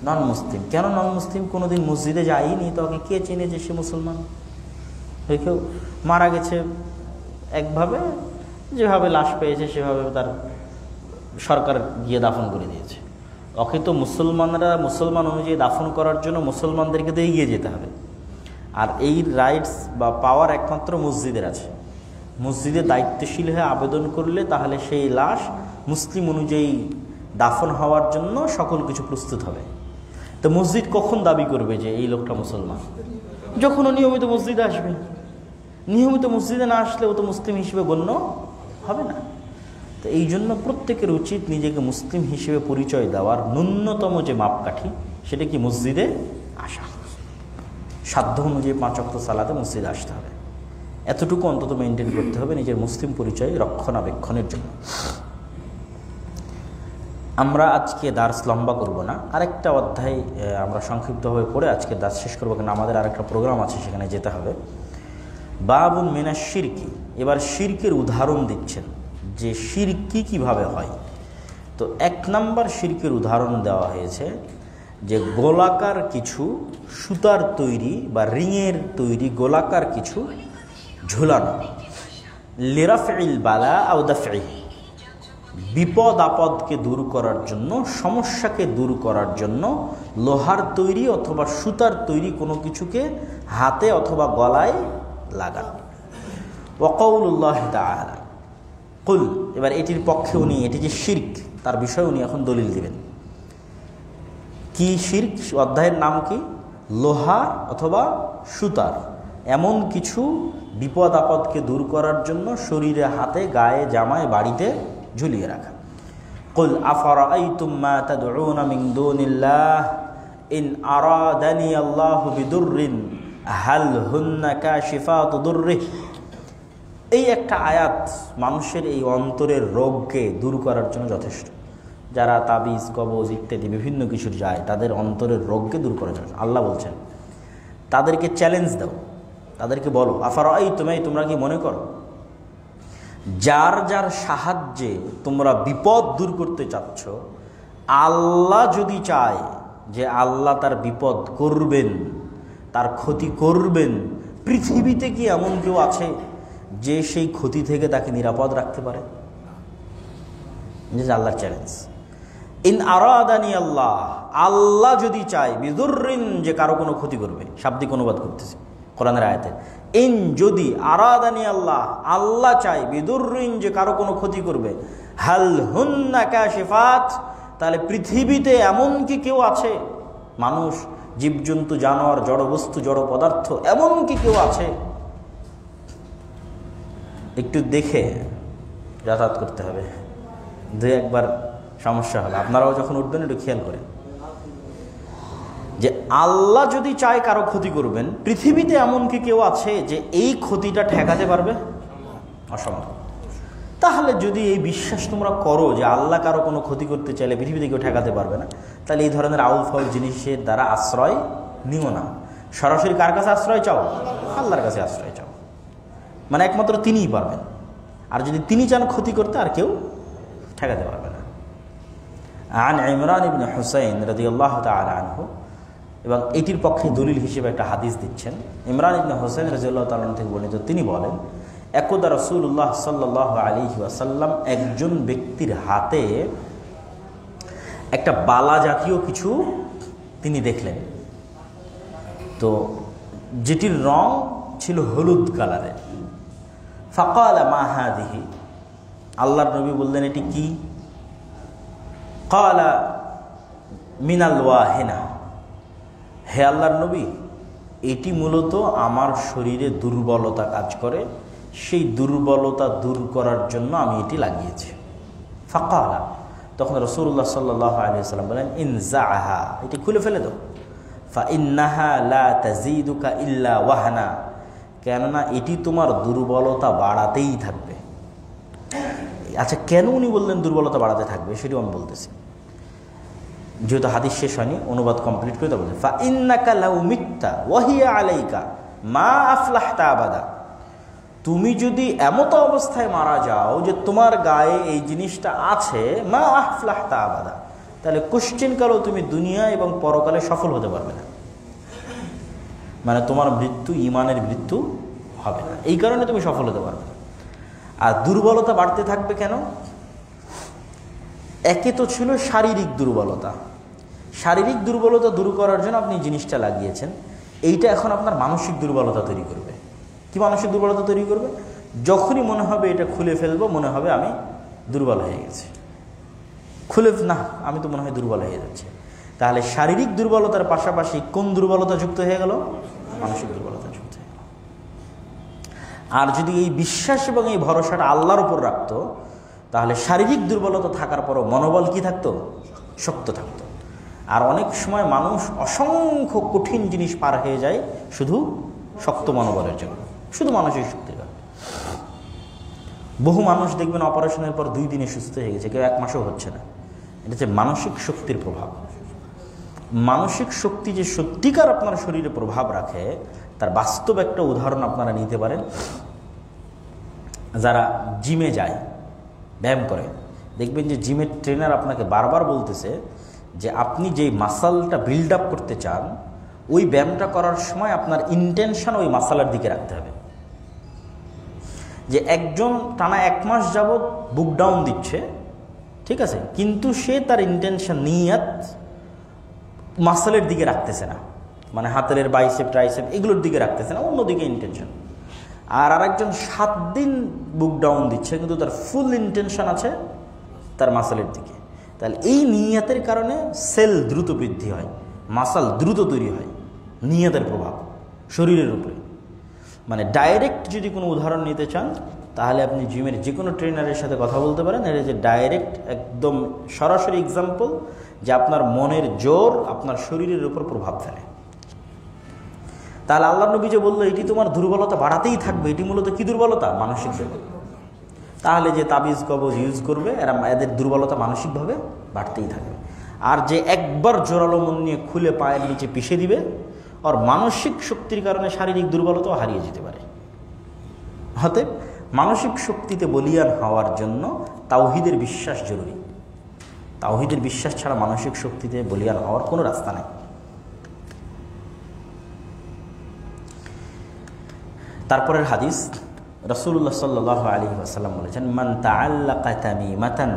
নন মুসলিম। কেন নন মুসলিম? কোনোদিন মসজিদে যায়নি, তোকে কে চেনে যে সে মুসলমান? কেউ মারা গেছে একভাবে, যেভাবে লাশ পেয়েছে সেভাবে তার সরকার গিয়ে দাফন করে দিয়েছে। ওকে তো মুসলমানরা মুসলমান অনুযায়ী দাফন করার জন্য মুসলমানদেরকে তো এগিয়ে যেতে হবে, আর এই রাইটস বা পাওয়ার একমাত্র মসজিদের আছে। মসজিদে দায়িত্বশীল হয়ে আবেদন করলে তাহলে সেই লাশ মুসলিম অনুযায়ী দাফন হওয়ার জন্য সকল কিছু প্রস্তুত হবে। তো মসজিদ কখন দাবি করবে যে এই লোকটা মুসলমান? যখন ও নিয়মিত মসজিদে আসবে। নিয়মিত মসজিদে না আসলে ও তো মুসলিম হিসেবে গণ্য হবে না। তো এই জন্য প্রত্যেকের উচিত নিজেকে মুসলিম হিসেবে পরিচয় দেওয়ার ন্যূনতম যে মাপকাঠি, সেটা কি? মসজিদে আসা। সাধ্য অনুযায়ী 5 ওয়াক্ত সালাতে মসজিদে আসতে হবে, এতটুকু অন্তত মেনটেন করতে হবে নিজের মুসলিম পরিচয় রক্ষণাবেক্ষণের জন্য। আমরা আজকে দার্স লম্বা করব না, আরেকটা অধ্যায় আমরা সংক্ষিপ্তভাবে পড়ে আজকে দার্স শেষ করবো, কারণ আমাদের আরেকটা প্রোগ্রাম আছে, সেখানে যেতে হবে। বাবুন মিনাশ শিরকি, এবার শিরকের উদাহরণ দিচ্ছেন যে শিরকি কিভাবে হয়। তো 1 নম্বর শিরকের উদাহরণ দেওয়া হয়েছে যে গোলাকার কিছু সুতার তৈরি বা রিংয়ের তৈরি গোলাকার কিছু ঝুলানো, লিরাফিল বালা আও দাফিহি, বিপদ আপদকে দূর করার জন্য, সমস্যাকে দূর করার জন্য লোহার তৈরি অথবা সুতার তৈরি কোনো কিছুকে হাতে অথবা গলায় লাগানো। ওয়াকাউলুল্লাহ তাআলা কুল, এবার এটির পক্ষে উনি, এটি যে শিরক তার বিষয়ে উনি এখন দলিল দিবেন। কি শিরক? অধ্যায়ের নাম কি? লোহার অথবা সুতার এমন কিছু বিপদ আপদকে দূর করার জন্য শরীরে, হাতে, গায়ে, জামায়, বাড়িতে ঝুলিয়ে রাখা। কুল আফারাআইতুম মা তাদউনা মিন দুনিল্লাহ ইন আরাদানি আল্লাহু বিদুররিন হাল হুন্না কাশিফাতু দুররিহি। এই একটা আয়াত মানুষের এই অন্তরের রোগকে দূর করার জন্য যথেষ্ট। যারা তাবিজ, কবজ ইত্যাদি বিভিন্ন কিছুর যায়, তাদের অন্তরের রোগকে দূর করার জন্য আল্লাহ বলছেন তাদেরকে চ্যালেঞ্জ দাও, তাদেরকে বলো আফারাআইতুম, তোমরা কি মনে করো যার যার সাহায্যে তোমরা বিপদ দূর করতে চাচ্ছ, আল্লাহ যদি চায় যে আল্লাহ তার বিপদ করবেন, তার ক্ষতি করবেন, পৃথিবীতে কি এমন কেউ আছে যে সেই ক্ষতি থেকে তাকে নিরাপদ রাখতে পারে? আল্লাহর চ্যালেঞ্জ। ইন আরাদানি আল্লাহ, আল্লাহ যদি চায়, বিদুররিন, যে কারো কোনো ক্ষতি করবে, শাব্দিক অনুবাদ করতেছি কোরআনের আয়াতে। ইন, যদি, আরাদানি আল্লাহ, আল্লাহ চায়, বিদুররিন, যে কারো কোনো ক্ষতি করবে, হাল হুন্না কাশিফাত, তাহলে পৃথিবীতে এমন কি কেউ আছে, মানুষ, জীবজন্তু, জানোয়ার, জড়বস্তু, জড় পদার্থ, এমন কি কেউ আছে? একটু দেখে যাতায়াত করতে হবে, 2-1 বার সমস্যা হবে। আপনারাও যখন উঠবেন একটু খেয়াল করেন। যে আল্লাহ যদি চায় কারো ক্ষতি করবেন, পৃথিবীতে এমন কি কেউ আছে যে এই ক্ষতিটা ঠেকাতে পারবে? অসম্ভব। তাহলে যদি এই বিশ্বাস তোমরা করো যে আল্লাহ কারো কোনো ক্ষতি করতে চাইলে পৃথিবীতে কেউ ঠেকাতে পারবে না, তাহলে এই ধরনের আউল ফাউল জিনিসের দ্বারা আশ্রয় নিও না। সরাসরি কার কাছে আশ্রয় চাও? আল্লাহর কাছে আশ্রয় চাও, মানে একমাত্র তিনিই পারবেন। আর যদি তিনি চান ক্ষতি করতে, আর কেউ ঠেকাতে পারবে না। আন ইমরান ইবনে হুসাইন রাদিয়াল্লাহু তাআলা আনহু, এবং এটির পক্ষে দলিল হিসেবে একটা হাদিস দিচ্ছেন। ইমরান ইবনে হুসাইন রাদিয়াল্লাহু তাআলা থেকে বর্ণিত, তিনি বলেন, একদা রাসূলুল্লাহ সাল্লাল্লাহু আলাইহি ওয়াসাল্লাম একজন ব্যক্তির হাতে একটা বালা জাতীয় কিছু তিনি দেখলেন, তো যেটির রং ছিল হলুদ কালারের। ফাকালা মা হাদিহি, আল্লাহর নবী বললেন এটি কি? ক্বালা মিনাল ওয়াহিনা, হে আল্লাহর নবী, এটি মূলত আমার শরীরে দুর্বলতা কাজ করে, সেই দুর্বলতা দূর করার জন্য আমি এটি লাগিয়েছি। ফাকালা, তখন রাসূলুল্লাহ সাল্লাল্লাহু আলাইহি ওয়াসাল্লাম বলেন, ইনজাআহা, এটি খুলে ফেলে দাও। ফা ইন্নাহা লা তাজিদুকা ইল্লা ওয়াহনা, কেননা এটি তোমার দুর্বলতা বাড়াতেই থাকবে। আচ্ছা, কেন উনি বললেন দুর্বলতা বাড়াতে থাকবে সেটিও আমি বলতেছি, যেহেতু হাদিস শেষ হয়নি, অনুবাদ কমপ্লিট করে তা বলছে, ফা ইন্নাকা লাউ মিত্তা ওয়া হিয়া আলাইকা মা আফলাহতা আবাদা, তুমি যদি এমত অবস্থায় মারা যাও যে তোমার গায়ে এই জিনিসটা আছে, মা আফলাহতা আবাদা, তাহলে কোশ্চেন কালেও তুমি দুনিয়া এবং পরকালে সফল হতে পারবে না। মানে তোমার মৃত্যু ঈমানের মৃত্যু হবে না, এই কারণে তুমি সফল হতে পারবে না। আর দুর্বলতা বাড়তে থাকবে কেন? একে তো ছিল শারীরিক দুর্বলতা, শারীরিক দুর্বলতা দূর করার জন্য আপনি জিনিসটা লাগিয়েছেন, এইটা এখন আপনার মানসিক দুর্বলতা তৈরি করবে। কি মানসিক দুর্বলতা তৈরি করবে? যখনই মনে হবে এটা খুলে ফেলবো, মনে হবে আমি দুর্বল হয়ে গেছি, খুলে না, আমি তো মনে হয় দুর্বল হয়ে যাচ্ছে। তাহলে শারীরিক দুর্বলতার পাশাপাশি কোন দুর্বলতা যুক্ত হয়ে গেল? মানসিক দুর্বলতা যুক্ত হয়ে গেল। আর যদি এই বিশ্বাস এবং এই ভরসাটা আল্লাহর উপর রাখতো, তাহলে শারীরিক দুর্বলতা থাকার পরও মনোবল কি থাকতো? শক্ত থাকতো। আর অনেক সময় মানুষ অসংখ্য কঠিন জিনিস পার হয়ে যায় শুধু শক্ত মনোবলের জন্য, শুধু মানসিক শক্তির কারণে। বহু মানুষ দেখবেন অপারেশনের পর 2 দিনে সুস্থ হয়ে গেছে, কেউ 1 মাসও হচ্ছে না। এটা হচ্ছে মানসিক শক্তির প্রভাব। মানসিক শক্তি যে সত্যিকার আপনার শরীরে প্রভাব রাখে, তার বাস্তব একটা উদাহরণ আপনারা নিতে পারেন। যারা জিমে যায়, ব্যায়াম করে, দেখবেন যে জিমের ট্রেনার আপনাকে বারবার বলতেছে যে আপনি যেই মাসালটা বিল্ড আপ করতে চান, ওই ব্যায়ামটা করার সময় আপনার ইন্টেনশন ওই মাসালের দিকে রাখতে হবে। যে একজন টানা 1 মাস যাবৎ বুক ডাউন দিচ্ছে, ঠিক আছে, কিন্তু সে তার ইন্টেনশন, নিয়ত মাসলের দিকে রাখতেছে না, মানে হাতের বাইসেপ ট্রাইসেপ এগুলোর দিকে রাখতেছে না, অন্যদিকে ইন্টেনশন। আর আরেকজন 7 দিন বুক ডাউন দিচ্ছে, কিন্তু তার ফুল ইন্টেনশন আছে তার মাসলের দিকে। তাহলে এই নিয়তের কারণে সেল দ্রুত বৃদ্ধি হয়, মাসাল দ্রুত তৈরি হয়, নিয়তের প্রভাব শরীরের উপরে। মানে ডাইরেক্ট যদি কোনো উদাহরণ নিতে চান, তাহলে আপনি জিমের যে কোনো ট্রেনারের সাথে কথা বলতে পারেন। এটা যে ডাইরেক্ট একদম সরাসরি এক্সাম্পল যে আপনার মনের জোর আপনার শরীরের উপর প্রভাব ফেলে। তাহলে আল্লাহ নবী যে বললো এটি তোমার দুর্বলতা বাড়াতেই থাকবে, এটি মূলত কি দুর্বলতা? মানসিক দুর্বলতা। তাহলে যে তাবিজ কবজ ইউজ করবে, এদের দুর্বলতা মানসিকভাবে বাড়তেই থাকবে। আর যে একবার জোরালো মন নিয়ে খুলে পায়ের নিচে পিষে দিবে, আর মানসিক শক্তির কারণে শারীরিক দুর্বলতাও হারিয়ে যেতে পারে। অতএব মানসিক শক্তিতে বলিয়ান হওয়ার জন্য তাওহীদের বিশ্বাস জরুরি। তাওহীদের বিশ্বাস ছাড়া মানসিক শক্তিতে বলিয়ান হওয়ার কোনো রাস্তা নেই। তারপরের হাদিস, রাসূলুল্লাহ সাল্লাল্লাহু আলাইহি ওয়াসাল্লাম বলেছেন, মান তাআল্লাকা তামিমাতান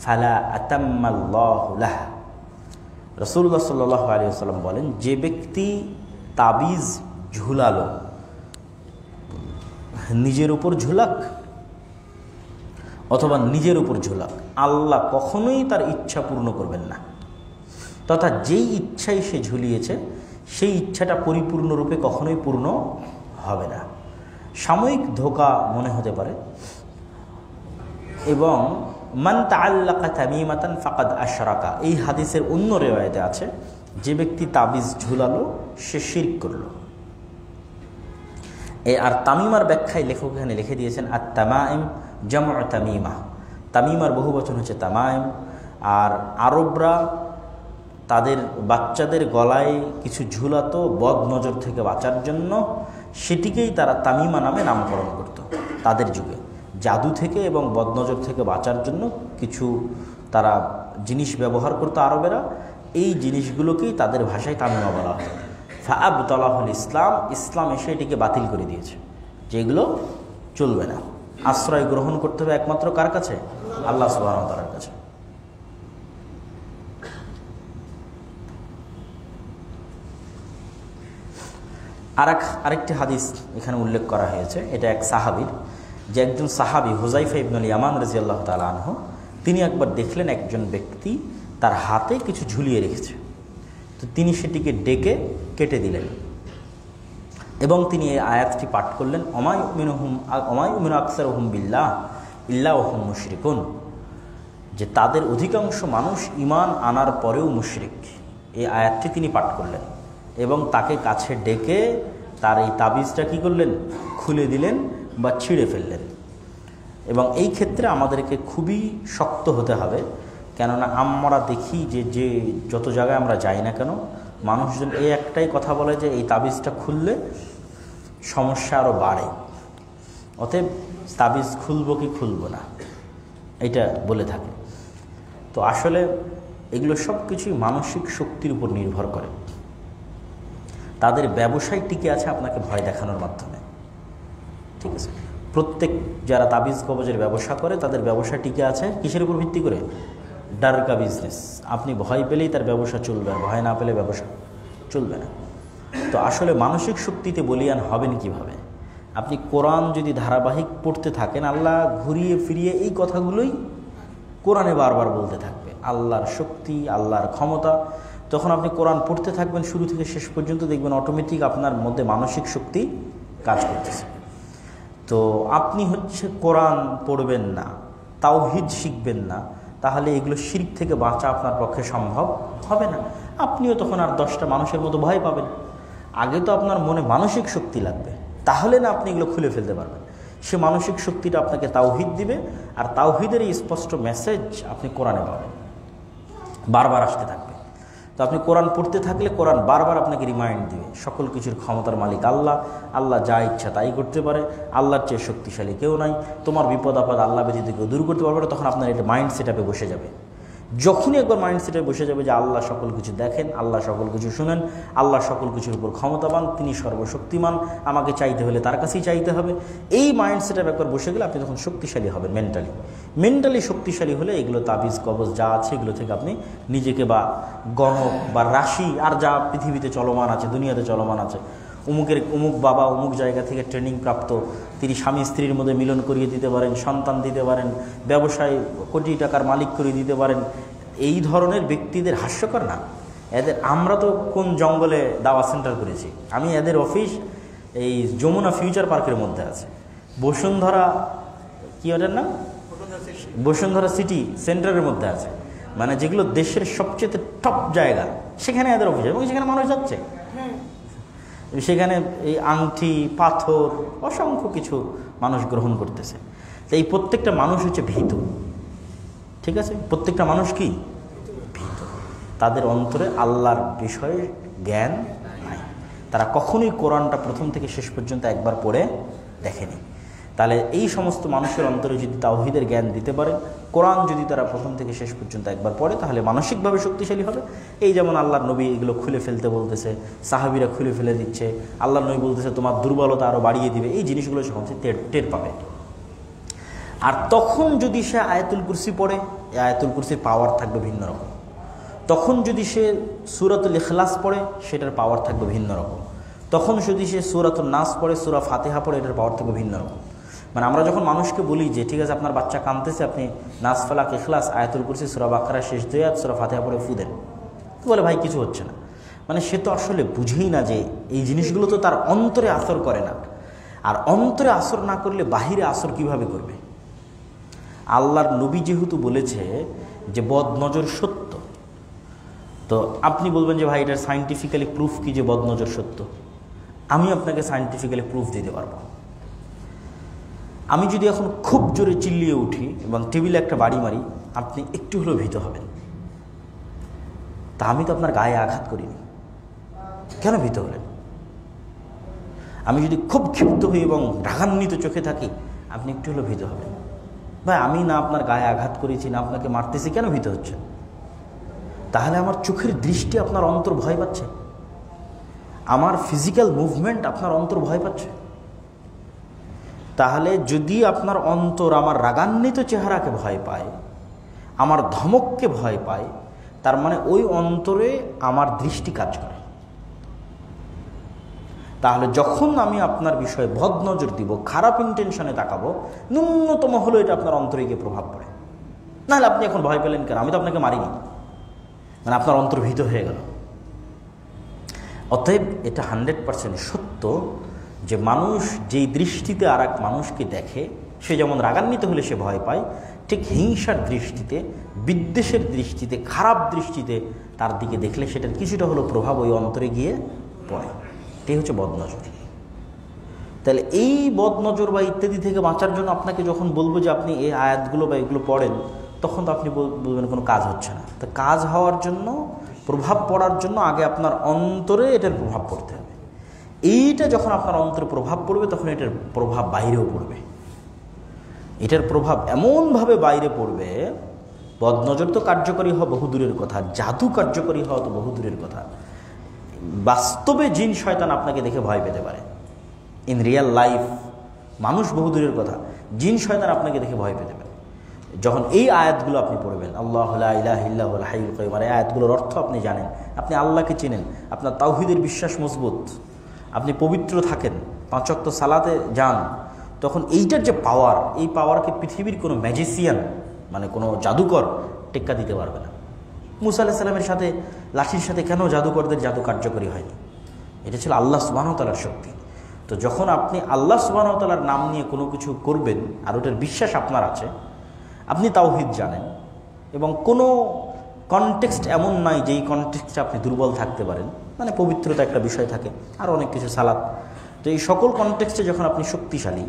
ফালা আতাম্মাল্লাহু লাহু। রাসূলুল্লাহ সাল্লাল্লাহু আলাইহি ওয়াসাল্লাম বলেন, যে ব্যক্তি তাবিজ ঝুলালো, নিজের উপর ঝুলাক অথবা নিজের উপর ঝুলাক, আল্লাহ কখনোই তার ইচ্ছা পূর্ণ করবেন না। তথা যেই ইচ্ছাই সে ঝুলিয়েছে, সেই ইচ্ছাটা পরিপূর্ণরূপে কখনোই পূর্ণ হবে না। সাময়িক ধোঁকা মনে হতে পারে। এবং মান তাআল্লাকা তামিমাতান ফাকাদ আশরাকা, এই হাদিসের অন্য রিওয়ায়াতে আছে যে ব্যক্তি তাবিজ ঝুলালো সে শিরক করলো। আর তামিমার ব্যাখ্যায় লেখক এখানে লিখে দিয়েছেন আর তামাইম জামউ তামিমা, তামিমার বহু বচন হচ্ছে তামাইম। আর আরবরা তাদের বাচ্চাদের গলায় কিছু ঝুলাতো বদ নজর থেকে বাঁচার জন্য, সেটিকেই তারা তামিমা নামে নামকরণ করত। তাদের যুগে জাদু থেকে এবং বদনজর থেকে বাঁচার জন্য কিছু তারা জিনিস ব্যবহার করতো আরবেরা, এই জিনিসগুলোকেই তাদের ভাষায় তামিমা বলা হয়। ফাআবতালাহুল ইসলাম, ইসলাম এসে এটিকে বাতিল করে দিয়েছে, যেগুলো চলবে না। আশ্রয় গ্রহণ করতে হবে একমাত্র কার কাছে? আল্লাহ সুবহানাহু ওয়া তাআলার কাছে। আরেকটি হাদিস এখানে উল্লেখ করা হয়েছে, এটা এক সাহাবীর, যে একজন সাহাবী হুযায়ফা ইবনুল ইয়ামান রাদিয়াল্লাহু তাআলা আনহু, তিনি একবার দেখলেন একজন ব্যক্তি তার হাতে কিছু ঝুলিয়ে রেখেছে, তো তিনি সেটিকে ডেকে কেটে দিলেন এবং তিনি এই আয়াতটি পাঠ করলেন, ওমা ইউমিনু আকসারুহুম বিল্লাহ ইল্লা ওয়া হুম মুশরিকুন, যে তাদের অধিকাংশ মানুষ ঈমান আনার পরেও মুশরিক। এই আয়াতটি তিনি পাঠ করলেন এবং তাকে কাছে ডেকে তার এই তাবিজটা কী করলেন? খুলে দিলেন বা ছিঁড়ে ফেললেন। এবং এই ক্ষেত্রে আমাদেরকে খুবই শক্ত হতে হবে, কেননা আমরা দেখি যে যত জায়গায় আমরা যাই না কেন, মানুষজন এই একটাই কথা বলে যে এই তাবিজটা খুললে সমস্যা আরও বাড়ে, অতএব তাবিজ খুলব কি খুলব না, এটা বলে থাকে। তো আসলে এগুলো সব কিছুই মানসিক শক্তির উপর নির্ভর করে। তাদের ব্যবসায় টিকে আছে আপনাকে ভয় দেখানোর মাধ্যমে, ঠিক আছে? প্রত্যেক যারা তাবিজ কবজের ব্যবসা করে তাদের ব্যবসা টিকে আছে কিসের উপর ভিত্তি করে? ডারকা বিজনেস। আপনি ভয় পেলেই তার ব্যবসা চলবে, আর ভয় না পেলে ব্যবসা চলবে না। তো আসলে মানসিক শক্তিতে বলিয়ান হবেন কিভাবে? আপনি কোরআন যদি ধারাবাহিক পড়তে থাকেন, আল্লাহ ঘুরিয়ে ফিরিয়ে এই কথাগুলোই কোরআনে বারবার বলতে থাকবে, আল্লাহর শক্তি, আল্লাহর ক্ষমতা। তখন আপনি কোরআন পড়তে থাকবেন শুরু থেকে শেষ পর্যন্ত, দেখবেন অটোমেটিক আপনার মধ্যে মানসিক শক্তি কাজ করতেছে। তো আপনি কোরআন পড়বেন না, তাওহীদ শিখবেন না, তাহলে এগুলো শিরক থেকে বাঁচা আপনার পক্ষে সম্ভব হবে না। আপনিও তখন আর 10টা মানুষের মতো ভয় পাবেন। আগে তো আপনার মনে মানসিক শক্তি লাগবে, তাহলে না আপনি এগুলো খুলে ফেলতে পারবেন। সে মানসিক শক্তিটা আপনাকে তাওহীদ দিবে, আর তাওহীদের এই স্পষ্ট মেসেজ আপনি কোরআনে পাবেন, বারবার আসতে থাকবে। তো আপনি কোরআন পড়তে থাকলে কোরআন বারবার আপনাকে রিমাইন্ড দিবে সকল কিছুর ক্ষমতার মালিক আল্লাহ, আল্লাহ যা ইচ্ছা তাই করতে পারে, আল্লাহর চেয়ে শক্তিশালী কেউ নাই, তোমার বিপদ আপদ আল্লাহ ব্যতীত কেউ দূর করতে পারবে না। তখন আপনার এটা মাইন্ড সেটআপে বসে যাবে। যখনই একবার মাইন্ড সেটআপে বসে যাবে যে আল্লাহ সকল কিছু দেখেন, আল্লাহ সকল কিছু শুনেন, আল্লাহ সকল কিছুর উপর ক্ষমতাবান, তিনি সর্বশক্তিমান, আমাকে চাইতে হলে তার কাছেই চাইতে হবে, এই মাইন্ড সেটআপ একবার বসে গেলে আপনি তখন শক্তিশালী হবেন। মেন্টালি শক্তিশালী হলে এগুলো তাবিজ কবজ যা আছে এগুলো থেকে আপনি নিজেকে, বা গণক বা রাশি আর যা পৃথিবীতে চলমান আছে, দুনিয়াতে চলমান আছে, অমুক বাবা অমুক জায়গা থেকে ট্রেনিং প্রাপ্ত, তিনি স্বামী স্ত্রীর মধ্যে মিলন করিয়ে দিতে পারেন, সন্তান দিতে পারেন, ব্যবসায় কোটি টাকার মালিক করিয়ে দিতে পারেন, এই ধরনের ব্যক্তিদের হাস্যকর না এদের। আমরা তো কোন জঙ্গলে দাওয়া সেন্টার করেছি, আমি এদের অফিস এই যমুনা ফিউচার পার্কের মধ্যে আছে, বসুন্ধরা, কি ওটার নাম, বসুন্ধরা সিটি সেন্টারের মধ্যে আছে, মানে যেগুলো দেশের সবচেয়ে টপ জায়গা, সেখানে এদের অফিস, এবং সেখানে মানুষ যাচ্ছে, সেখানে এই আংটি পাথর অসংখ্য কিছু মানুষ গ্রহণ করতেছে। তো এই প্রত্যেকটা মানুষ হচ্ছে ভীতু, ঠিক আছে? প্রত্যেকটা মানুষ কি ভীতু, তাদের অন্তরে আল্লাহর বিষয়ে জ্ঞান নাই, তারা কখনোই কোরআনটা প্রথম থেকে শেষ পর্যন্ত একবার পড়ে দেখেনি। তাহলে এই সমস্ত মানুষের অন্তরে যদি তাওহীদের জ্ঞান দিতে পারে, কোরআন যদি তারা প্রথম থেকে শেষ পর্যন্ত একবার পড়ে, তাহলে মানসিকভাবে শক্তিশালী হবে। এই যেমন আল্লাহর নবী এগুলো খুলে ফেলতে বলতেছে, সাহাবীরা খুলে ফেলে দিচ্ছে, আল্লাহর নবী বলতেছে তোমার দুর্বলতা আরও বাড়িয়ে দিবে, এই জিনিসগুলো যখন সে টের পাবে। আর তখন যদি সে আয়াতুল কুরসি পড়ে, এই আয়াতুল কুরসির পাওয়ার থাকবে ভিন্ন রকম। তখন যদি সে সূরাতুল ইখলাস পড়ে, সেটার পাওয়ার থাকবে ভিন্ন রকম। তখন যদি সে সূরাতুন নাস পড়ে, সূরা ফাতিহা পড়ে, এটার পাওয়ার থাকবে ভিন্ন রকম। মানে আমরা যখন মানুষকে বলি যে ঠিক আছে আপনার বাচ্চা কাঁদতেছে, আপনি নাস, ফালাক, ইখলাস, আয়াতুল কুরসি, সূরা বাকারা শেষ 2 আয়াত, সূরা ফাতিহা পড়ে ফু দেন, তো বলে ভাই কিছু হচ্ছে না। মানে সে তো আসলে বুঝেই না যে এই জিনিসগুলো তো তার অন্তরে আসর করে না, আর অন্তরে আসর না করলে বাহিরে আসর কিভাবে করবে? আল্লাহর নবী যেহেতু বলেছে যে বদ নজর সত্য, তো তো আপনি বলবেন যে ভাই এটার সায়েন্টিফিক্যালি প্রুফ কি যে বদনজর সত্য? আমি আপনাকে সায়েন্টিফিক্যালি প্রুফ দিতে পারবো। আমি যদি এখন খুব জোরে চিল্লিয়ে উঠি এবং টেবিলে একটা বাড়ি মারি, আপনি একটু হলেও ভীত হবেন। তা আমি তো আপনার গায়ে আঘাত করিনি, কেন ভীত হলেন? আমি যদি খুব ক্ষিপ্ত হই এবং রাগান্বিত চোখে থাকি, আপনি একটু হলেও ভীত হবেন। ভাই আমি না আপনার গায়ে আঘাত করেছি, না আপনাকে মারতেছি, কেন ভীত হচ্ছেন? তাহলে আমার চোখের দৃষ্টি আপনার অন্তর ভয় পাচ্ছে, আমার ফিজিক্যাল মুভমেন্ট আপনার অন্তর ভয় পাচ্ছে। তাহলে যদি আপনার অন্তর আমার রাগান্বিত চেহারাকে ভয় পায়, আমার ধমককে ভয় পায়, তার মানে ওই অন্তরে আমার দৃষ্টি কাজ করে। তাহলে যখন আমি আপনার বিষয়ে বদনজর দিব, খারাপ ইন্টেনশনে তাকাবো, ন্যূনতম হলো এটা আপনার অন্তরে গিয়ে প্রভাব পড়ে। নাহলে আপনি এখন ভয় পেলেন কেন? আমি তো আপনাকে মারিনি, মানে আপনার অন্তর ভীত হয়ে গেল। অতএব এটা 100% সত্য যে মানুষ যেই দৃষ্টিতে আর এক মানুষকে দেখে, সে যেমন রাগান্বিত হলে সে ভয় পায়, ঠিক হিংসার দৃষ্টিতে, বিদ্বেষের দৃষ্টিতে, খারাপ দৃষ্টিতে তার দিকে দেখলে সেটার কিছুটা হলো প্রভাব ওই অন্তরে গিয়ে পড়ে। এটাই হচ্ছে বদনজর। তাহলে এই বদনজর বা ইত্যাদি থেকে বাঁচার জন্য আপনাকে যখন বলবো যে আপনি এই আয়াতগুলো বা এগুলো পড়েন, তখন তো আপনি বলবেন কোনো কাজ হচ্ছে না। তো কাজ হওয়ার জন্য, প্রভাব পড়ার জন্য আগে আপনার অন্তরে এটার প্রভাব পড়তে হবে। এইটা যখন আপনার অন্তরে প্রভাব পড়বে, তখন এটার প্রভাব বাইরেও পড়বে। এটার প্রভাব এমনভাবে বাইরে পড়বে, বদনজর তো কার্যকরী হওয়া বহু দূরের কথা, জাদু কার্যকরী হওয়া তো বহু দূরের কথা। বাস্তবে জিন শয়তান আপনাকে দেখে ভয় পেতে পারে, ইন রিয়েল লাইফ মানুষ বহু দূরের কথা, জিন শয়তান আপনাকে দেখে ভয় পেতে পারে। যখন এই আয়াতগুলো আপনি পড়বেন, আল্লাহু লা ইলাহা ইল্লা হুয়াল হাইয়ুল কাইয়্যুম, এই আয়াতগুলোর অর্থ আপনি জানেন, আপনি আল্লাহকে চেনেন, আপনার তাওহীদের বিশ্বাস মজবুত, আপনি পবিত্র থাকেন, 5 ওয়াক্ত সালাতে যান, তখন এইটার যে পাওয়ার, এই পাওয়ারকে পৃথিবীর কোনো ম্যাজিসিয়ান, মানে কোনো জাদুকর টেক্কা দিতে পারবে না। মুসা আলাইহিস সালামের সাথে লাঠির সাথে কেন জাদুকরদের জাদু কার্যকরী হয়নি? এটা ছিল আল্লাহ সুবহানাহু ওয়া তাআলার শক্তি। তো যখন আপনি আল্লাহ সুবহানাহু ওয়া তাআলার নাম নিয়ে কোনো কিছু করবেন, আর ওটার বিশ্বাস আপনার আছে, আপনি তাওহীদ জানেন, এবং কোনো কনটেক্সট এমন নাই যেই কনটেক্সটে আপনি দুর্বল থাকতে পারেন, মানে পবিত্রতা একটা বিষয় থাকে, আর অনেক কিছু, সালাত, তো এই সকল কনটেক্সটে যখন আপনি শক্তিশালী,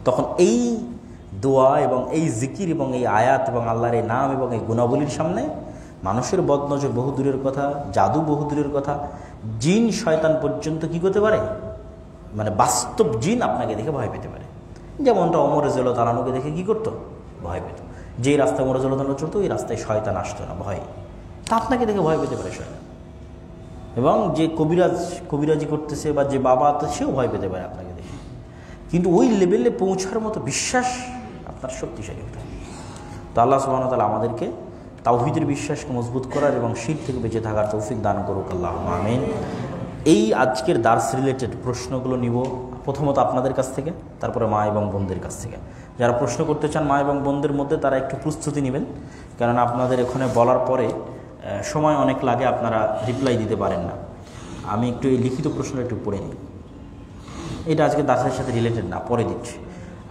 তখন এই দোয়া এবং এই জিকির এবং এই আয়াত এবং আল্লাহর এই নাম এবং এই গুণাবলীর সামনে মানুষের বদনজর বহু দূরের কথা, জাদু বহু দূরের কথা, জিন শয়তান পর্যন্ত কি করতে পারে, মানে বাস্তব জিন আপনাকে দেখে ভয় পেতে পারে। যেমনটা ওমর রাদিয়াল্লাহু তাআলা আনহুকে দেখে কি করতো, ভয় পেত। যেই রাস্তায় ওমর রাদিয়াল্লাহু তাআলা চলতো, ওই রাস্তায় শয়তান আসতো না, ভয়। তা আপনাকে দেখে ভয় পেতে পারে শয়তান। এবং যে কবিরাজি করতেছে বা যে বাবা, তো সেও ভয় পেতে পারে আপনাকে দেখে। কিন্তু ওই লেভেলে পৌঁছার মতো বিশ্বাস আপনার শক্তিশালী হতে হবে। তো আল্লাহ সুবহানাহু ওয়া তাআলা আমাদেরকে তাওহীদের বিশ্বাসকে মজবুত করার এবং শিরক থেকে বেঁচে থাকার তৌফিক দান করুক, আল্লাহুম্মা আমিন। এই আজকের দার্স রিলেটেড প্রশ্নগুলো নিব প্রথমত আপনাদের কাছ থেকে, তারপরে মা এবং বোনদের কাছ থেকে। যারা প্রশ্ন করতে চান মা এবং বোনদের মধ্যে, তারা একটু প্রস্তুতি নেবেন, কারণ আপনাদের এখানে বলার পরে সময় অনেক লাগে, আপনারা রিপ্লাই দিতে পারেন না। আমি একটু এই লিখিত প্রশ্নটা একটু পড়ে নিই। এটা আজকের দার্সের সাথে রিলেটেড না, পরে দিচ্ছি।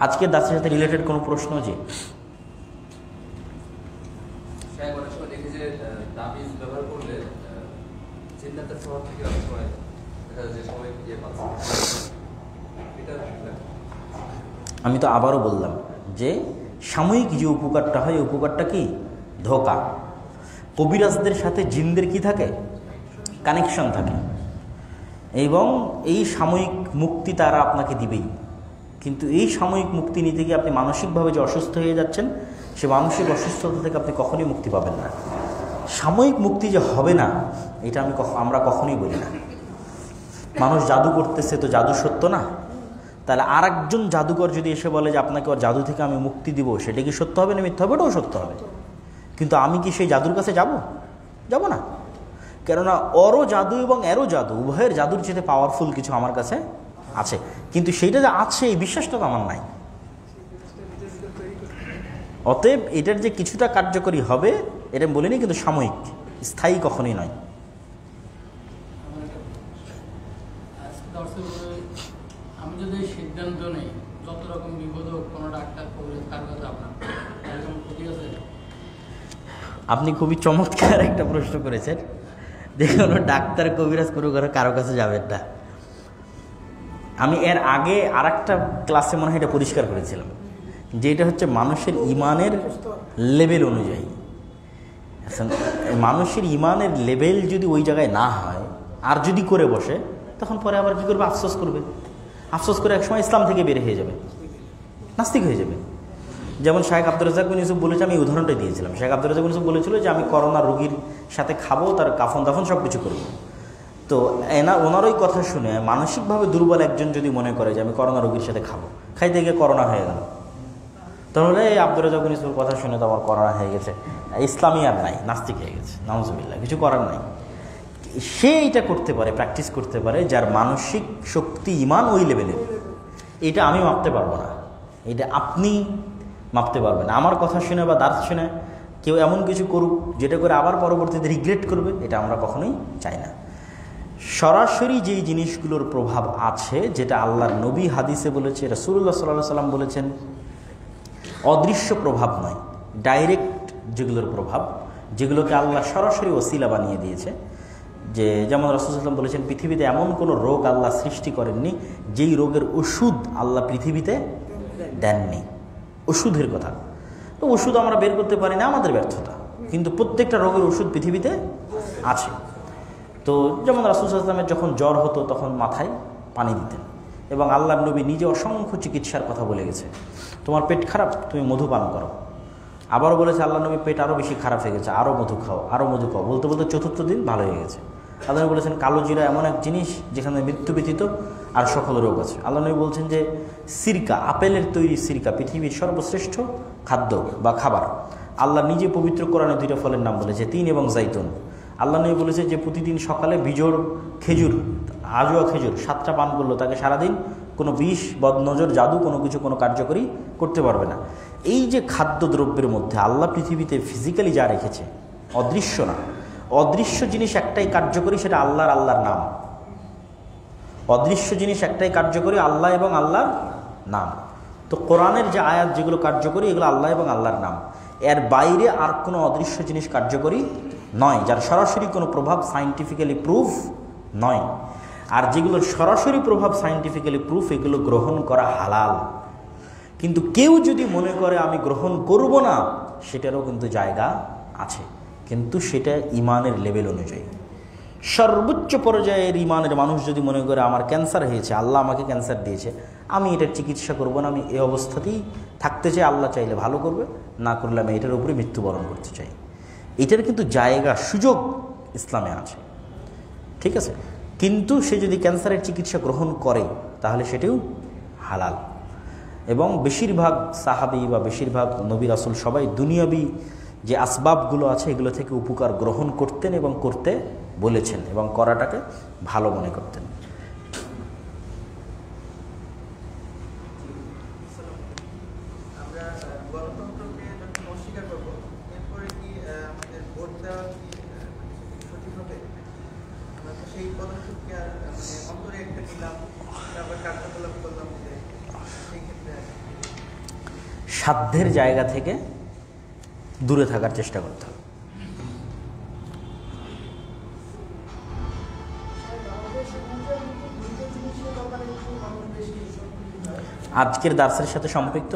আজকের দার্সের সাথে রিলেটেড কোনো প্রশ্ন? যে আমি তো আবারও বললাম যে সাময়িক যে উপকারটা হয়, উপকারটা কি? ধোঁকা। কবিরাজদের সাথে জিনদের কি থাকে? কানেকশন থাকে, এবং এই সাময়িক মুক্তি তারা আপনাকে দিবেই। কিন্তু এই সাময়িক মুক্তি নিতে গিয়ে আপনি মানসিকভাবে যে অসুস্থ হয়ে যাচ্ছেন, সে মানসিক অসুস্থতা থেকে আপনি কখনোই মুক্তি পাবেন না। সাময়িক মুক্তি যে হবে না, এটা আমরা কখনোই বলি না। মানুষ জাদু করতেছে, তো জাদু সত্য না? তাহলে আর একজন জাদুকর যদি এসে বলে যে আপনাকে ওর জাদু থেকে আমি মুক্তি দিব, সেটা কি সত্য হবে না মিথ্যা হবে? ওটাও সত্য হবে। কিন্তু আমি কি সেই জাদুর কাছে যাব না? কেননা ওরও জাদু এবং এরও জাদু, উভয়ের জাদুর চেয়ে পাওয়ারফুল কিছু আমার কাছে আছে, কিন্তু সেইটা যে আছে এই বিশ্বাসটা তো আমার নাই। অতএব এটার যে কিছুটা কার্যকরী হবে, এটা বলিনি, কিন্তু সাময়িক, স্থায়ী কখনোই নয়। আমি যদি সিদ্ধান্ত নেই, যত রকম বিপদ হোক, কোনো ডাক্তার কার কথা আপনার এরকম ক্ষতি আছে? আপনি খুবই চমৎকার একটা প্রশ্ন করেছেন যে কোনো ডাক্তার কবিরাজ কোনো কারো কাছে যাবেন না। আমি এর আগে আর একটা ক্লাসে মনে হয় এটা পরিষ্কার করেছিলাম যে এটা হচ্ছে মানুষের ইমানের লেভেল অনুযায়ী। মানুষের ইমানের লেভেল যদি ওই জায়গায় না হয় আর যদি করে বসে, তখন পরে আবার কী করবে? আফসোস করবে। আফসোস করে একসময় ইসলাম থেকে বের হয়ে যাবে, নাস্তিক হয়ে যাবে। যেমন শেখ আব্দুর রাজ্জাক বিন ইউসুফ বলেছে, আমি উদাহরণটাই দিয়েছিলাম। শেখ আব্দুর রাজ্জাক বিন ইউসুফ বলেছিল যে আমি করোনা রোগীর সাথে খাবো, তার কাফন দাফন সব কিছু করবো। তো ওনার ওই কথা শুনে মানসিকভাবে দুর্বল একজন যদি মনে করে যে আমি করোনা রোগীর সাথে খাবো, খাইতে গিয়ে করোনা হয়ে গেল, তাহলে এই আব্দুর রাজ্জাক বিন ইউসুফের কথা শুনে তো আমার করোনা হয়ে গেছে, ইসলামী আর নাই, নাস্তিক হয়ে গেছে, নাউজুবিল্লাহ, কিছু করার নাই। সে এটা করতে পারে, প্র্যাকটিস করতে পারে, যার মানসিক শক্তি ইমান ওই লেভেলের। এটা আমি মাপতে পারবো না, এটা আপনি মাপতে পারবেন। আমার কথা শুনে বা দার্স শুনে কেউ এমন কিছু করুক যেটা করে আবার পরবর্তীতে রিগ্রেট করবে, এটা আমরা কখনোই চাই না। সরাসরি যেই জিনিসগুলোর প্রভাব আছে, যেটা আল্লাহর নবী হাদিসে বলেছে, রাসূলুল্লাহ সাল্লাল্লাহু আলাইহি ওয়াসাল্লাম বলেছেন, অদৃশ্য প্রভাব নয়, ডাইরেক্ট যেগুলোর প্রভাব, যেগুলোকে আল্লাহ সরাসরি ওসিলা বানিয়ে দিয়েছে। যে যেমন রাসূল সাল্লাল্লাহু আলাইহি ওয়াসাল্লাম বলেছেন, পৃথিবীতে এমন কোনো রোগ আল্লাহ সৃষ্টি করেননি যেই রোগের ওষুধ আল্লাহ পৃথিবীতে দেননি। ওষুধের কথা, তো ওষুধ আমরা বের করতে পারি না, আমাদের ব্যর্থতা, কিন্তু প্রত্যেকটা রোগের ওষুধ পৃথিবীতে আছে। তো যেমন রাসূল সাল্লাল্লাহু আলাইহি ওয়াসাল্লামের যখন জ্বর হতো তখন মাথায় পানি দিতেন, এবং আল্লাহর নবী নিজে অসংখ্য চিকিৎসার কথা বলে গেছে। তোমার পেট খারাপ, তুমি মধু পান করো। আবারও বলেছে আল্লাহ নবী, পেট আরও বেশি খারাপ হয়ে গেছে, আরও মধু খাও, আরও মধু খাও, বলতে বলতে চতুর্থ দিন ভালো হয়ে গেছে। আল্লাহ নবী বলেছেন, কালো জিরা এমন এক জিনিস যেখানে মৃত্যু ব্যতীত আর সকল রোগ আছে। আল্লাহ নবী বলছেন যে সিরকা, আপেলের তৈরি সিরকা পৃথিবীর সর্বশ্রেষ্ঠ খাদ্য বা খাবার। আল্লাহ নিজে পবিত্র কোরআনে দুইটা ফলের নাম বলেছে, তিন এবং জাইতুন। আল্লাহ নবী বলেছে যে প্রতিদিন সকালে বিজোড় খেজুর, আজোয়া খেজুর 7টা পান করলো, তাকে সারাদিন কোনো বিষ, বদনজর, জাদু কোনো কিছু কোনো কার্যকরী করতে পারবে না। এই যে খাদ্যদ্রব্যের মধ্যে আল্লাহ পৃথিবীতে ফিজিক্যালি যা রেখেছে, অদৃশ্য না, অদৃশ্য জিনিস একটাই কার্যকরী, সেটা আল্লাহর নাম। অদৃশ্য জিনিস একটাই কার্যকরী, আল্লাহ এবং আল্লাহর নাম। তো কোরআনের যে আয়াত যেগুলো কার্যকরী, এগুলো আল্লাহ এবং আল্লাহর নাম। এর বাইরে আর কোনো অদৃশ্য জিনিস কার্যকরী নয়, যার সরাসরি কোনো প্রভাব সায়েন্টিফিক্যালি প্রুফ নয়। আর যেগুলোর সরাসরি প্রভাব সায়েন্টিফিক্যালি প্রুফ, এগুলো গ্রহণ করা হালাল। কিন্তু কেউ যদি মনে করে আমি গ্রহণ করব না, সেটারও কিন্তু জায়গা আছে, কিন্তু সেটা ইমানের লেভেল অনুযায়ী। সর্বোচ্চ পর্যায়ের ইমানের মানুষ যদি মনে করে আমার ক্যান্সার হয়েছে, আল্লাহ আমাকে ক্যান্সার দিয়েছে, আমি এটার চিকিৎসা করব না, আমি এই অবস্থাতেই থাকতে চাই, আল্লাহ চাইলে ভালো করবে, না করলে আমি এটার উপরে মৃত্যুবরণ করতে চাই, এটার কিন্তু জায়গা, সুযোগ ইসলামে আছে, ঠিক আছে। কিন্তু সে যদি ক্যান্সারের চিকিৎসা গ্রহণ করে, তাহলে সেটাও হালাল। এবং বেশিরভাগ সাহাবী বা বেশিরভাগ নবী রাসূল সবাই দুনিয়াবি যে আসবাবগুলো আছে এগুলো থেকে উপকার গ্রহণ করতেন এবং করতে বলেছেন, এবং করাটাকে ভালো মনে করতেন। সাধ্যের জায়গা থেকে দূরে থাকার চেষ্টা করতে হবে। আজকের দার্সের সাথে সম্পৃক্ত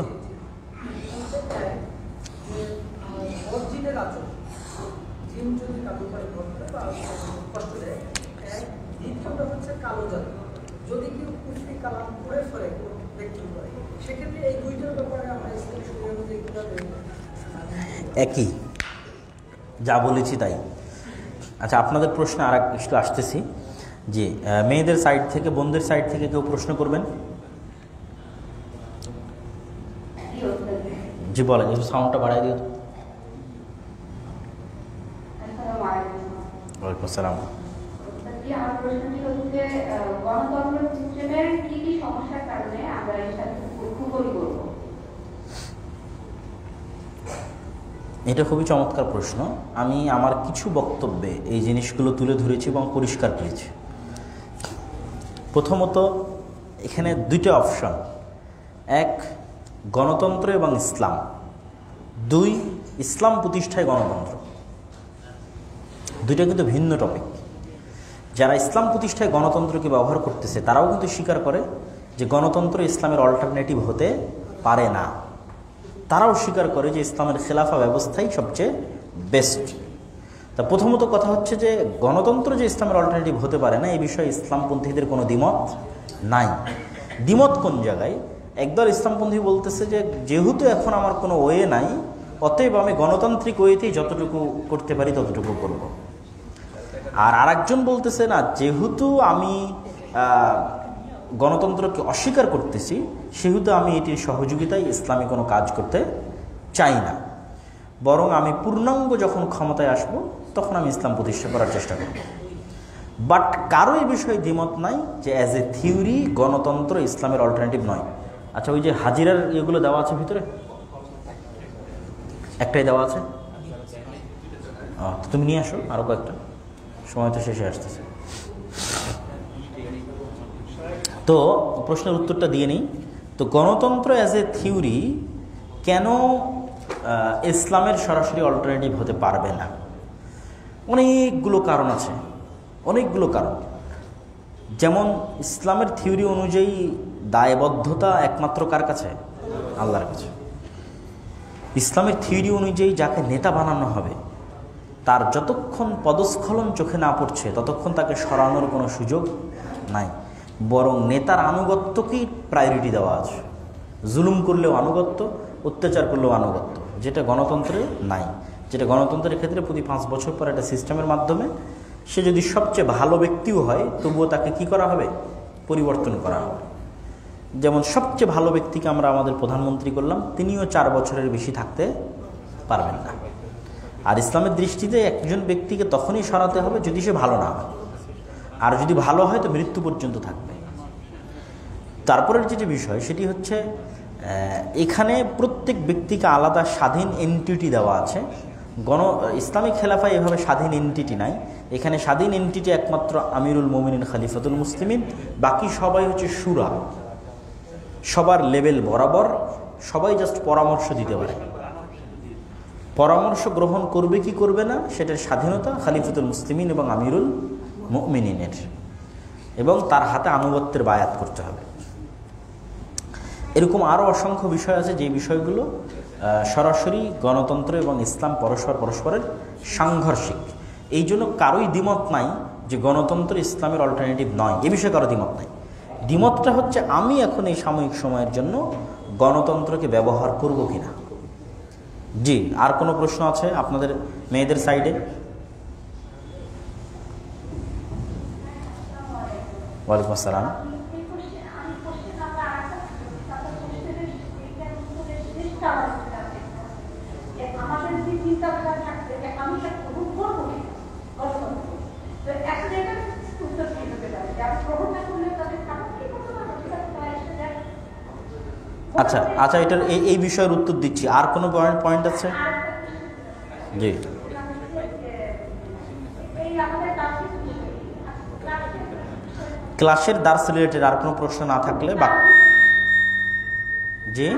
একই, যা বলেছি তাই। আচ্ছা, আপনাদের প্রশ্ন আর একটু আসতেছি যে মেয়েদের সাইড থেকে, বোনদের সাইড থেকে কেউ প্রশ্ন করবেন? জি বলেন, একটু সাউন্ডটা বাড়াই দিও। ওয়ালাইকুম আসসালাম। আমার প্রশ্নটি হচ্ছে, গণতন্ত্র সিস্টেমের কি কি সমস্যার কারণে আমরা এর সাথে খুবই করব? এটা খুবই চমৎকার প্রশ্ন। আমি আমার কিছু বক্তব্যে এই জিনিসগুলো তুলে ধরেছি এবং পরিষ্কার করেছি। প্রথমত, এখানে দুইটা অপশন, এক গণতন্ত্র এবং ইসলাম, দুই ইসলাম প্রতিষ্ঠায় গণতন্ত্র। দুইটা কিন্তু ভিন্ন টপিক। যারা ইসলাম প্রতিষ্ঠায় গণতন্ত্রকে ব্যবহার করতেছে তারাও কিন্তু স্বীকার করে যে গণতন্ত্র ইসলামের অল্টারনেটিভ হতে পারে না। তারাও স্বীকার করে যে ইসলামের খেলাফা ব্যবস্থাই সবচেয়ে বেস্ট। তা প্রথমত কথা হচ্ছে যে গণতন্ত্র যে ইসলামের অল্টারনেটিভ হতে পারে না এই বিষয়ে ইসলামপন্থীদের কোনো দ্বিমত নাই। দ্বিমত কোন জায়গায়? একদল ইসলামপন্থী বলতেছে যে যেহেতু এখন আমার কোনো ওয়ে নাই, অতএব আমি গণতান্ত্রিক ওয়েতেই যতটুকু করতে পারি ততটুকু করব। আর আরেকজন বলতেছে না, যেহেতু আমি গণতন্ত্রকে অস্বীকার করতেছি সেহেতু আমি এটির সহযোগিতায় ইসলামী কোনো কাজ করতে চাই না, বরং আমি পূর্ণাঙ্গ যখন ক্ষমতায় আসব তখন আমি ইসলাম প্রতিষ্ঠা করার চেষ্টা করব। বাট কারো এই বিষয়ে দ্বিমত নাই যে অ্যাজ এ থিওরি গণতন্ত্র ইসলামের অল্টারনেটিভ নয়। আচ্ছা, ওই যে হাজিরার এগুলো দেওয়া আছে ভিতরে, একটাই দেওয়া আছে, তুমি নিয়ে আসো আরও কয়েকটা, সময় তো শেষে আসতেছে। তো প্রশ্নের উত্তরটা দিয়ে নিই। তো গণতন্ত্র অ্যাজ এ থিওরি কেন ইসলামের সরাসরি অল্টারনেটিভ হতে পারবে না? অনেকগুলো কারণ আছে, অনেকগুলো কারণ। যেমন ইসলামের থিওরি অনুযায়ী দায়বদ্ধতা একমাত্র কার কাছে? আল্লাহর কাছে। ইসলামের থিওরি অনুযায়ী যাকে নেতা বানানো হবে তার যতক্ষণ পদস্খলন চোখে না পড়ছে ততক্ষণ তাকে সরানোর কোনো সুযোগ নাই, বরং নেতার আনুগত্যকেই প্রায়োরিটি দেওয়া আছে। জুলুম করলেও আনুগত্য, অত্যাচার করলেও আনুগত্য, যেটা গণতন্ত্রে নাই। যেটা গণতন্ত্রের ক্ষেত্রে প্রতি 5 বছর পর একটা সিস্টেমের মাধ্যমে সে যদি সবচেয়ে ভালো ব্যক্তিও হয় তবুও তাকে কি করা হবে? পরিবর্তন করা হবে। যেমন সবচেয়ে ভালো ব্যক্তিকে আমরা আমাদের প্রধানমন্ত্রী করলাম, তিনিও 4 বছরের বেশি থাকতে পারবেন না। আর ইসলামের দৃষ্টিতে একজন ব্যক্তিকে তখনই সরাতে হবে যদি সে ভালো না হয়, আর যদি ভালো হয় তো মৃত্যু পর্যন্ত থাকবে। তারপরের যে বিষয় সেটি হচ্ছে এখানে প্রত্যেক ব্যক্তিকে আলাদা স্বাধীন এন্টিটি দেওয়া আছে। ইসলামিক খেলাফায় এভাবে স্বাধীন এন্টিটি নাই। এখানে স্বাধীন এন্টিটি একমাত্র আমিরুল মোমিনিন খলিফাতুল মুসলিমিন, বাকি সবাই হচ্ছে শুরা, সবার লেভেল বরাবর, সবাই জাস্ট পরামর্শ দিতে পারে। পরামর্শ গ্রহণ করবে কি করবে না সেটার স্বাধীনতা খলিফাতুল মুসলিমিন এবং আমিরুল মুমিনিনের, এবং তার হাতে আনুগত্যের বায়াত করতে হবে। এরকম আরও অসংখ্য বিষয় আছে যে বিষয়গুলো সরাসরি গণতন্ত্র এবং ইসলাম পরস্পরের সাংঘর্ষিক। এই জন্য কারোই দ্বিমত নাই যে গণতন্ত্র ইসলামের অল্টারনেটিভ নয়, এ বিষয়ে কারো দ্বিমত নাই। দ্বিমতটা হচ্ছে আমি এখন এই সাময়িক সময়ের জন্য গণতন্ত্রকে ব্যবহার করব কিনা। জি, আর কোনো প্রশ্ন আছে আপনাদের মেয়েদের সাইডে? ওয়ালাইকুম আসসালাম। আচ্ছা আচ্ছা, এটার এই বিষয়ের উত্তর দিচ্ছি। আর কোনো পয়েন্ট আছে? জি, ক্লাসের দার্স রিলেটেড আর কোনো প্রশ্ন না থাকলে বা জি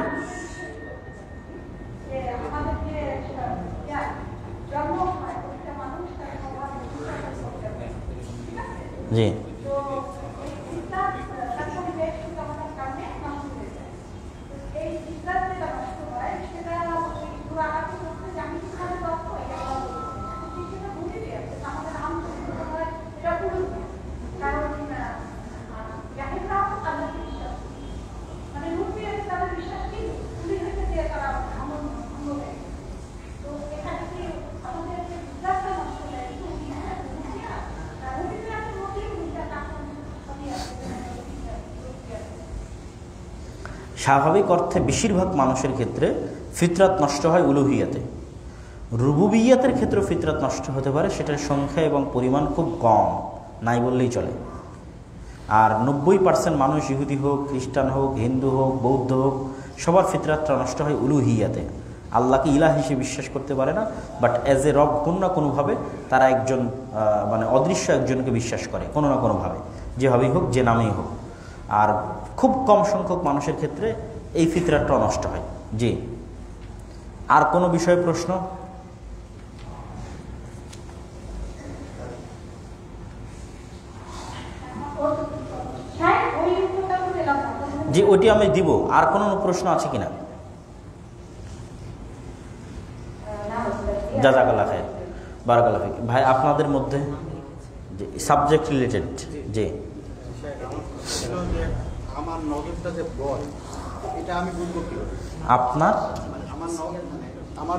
জি স্বাভাবিক অর্থে বেশিরভাগ মানুষের ক্ষেত্রে ফিতরাত নষ্ট হয় উলুহিয়াতে। রুবুবিয়াতের ক্ষেত্রে ফিতরাত নষ্ট হতে পারে, সেটার সংখ্যা এবং পরিমাণ খুব কম, নাই বললেই চলে। আর 90% মানুষ, ইহুদি হোক, খ্রিস্টান হোক, হিন্দু হোক, বৌদ্ধ হোক, সবার ফিতরাতটা নষ্ট হয় উলুহিয়াতে। আল্লাহকে ইলাহ হিসেবে বিশ্বাস করতে পারে না, বাট অ্যাজ এ রব কোনো না কোনোভাবে তারা একজন মানে অদৃশ্য একজনকে বিশ্বাস করে কোনো না কোনোভাবে, যেভাবেই হোক, যে নামেই হোক। আর খুব কম সংখ্যক মানুষের ক্ষেত্রে এই ফিতরাতটা নষ্ট হয়। জি, আর কোনো বিষয়ে প্রশ্ন? ওইটি আমি দিব। আর কোনো প্রশ্ন আছে কিনা? জাযাকাল্লাহ খাইর, বারাকাল্লাহ ফিক। ভাই আপনাদের মধ্যে যে সাবজেক্ট রিলেটেড, যে আমার নজরটা যে বল, এটা আমি বুঝবো কি? আপনার আমার আমার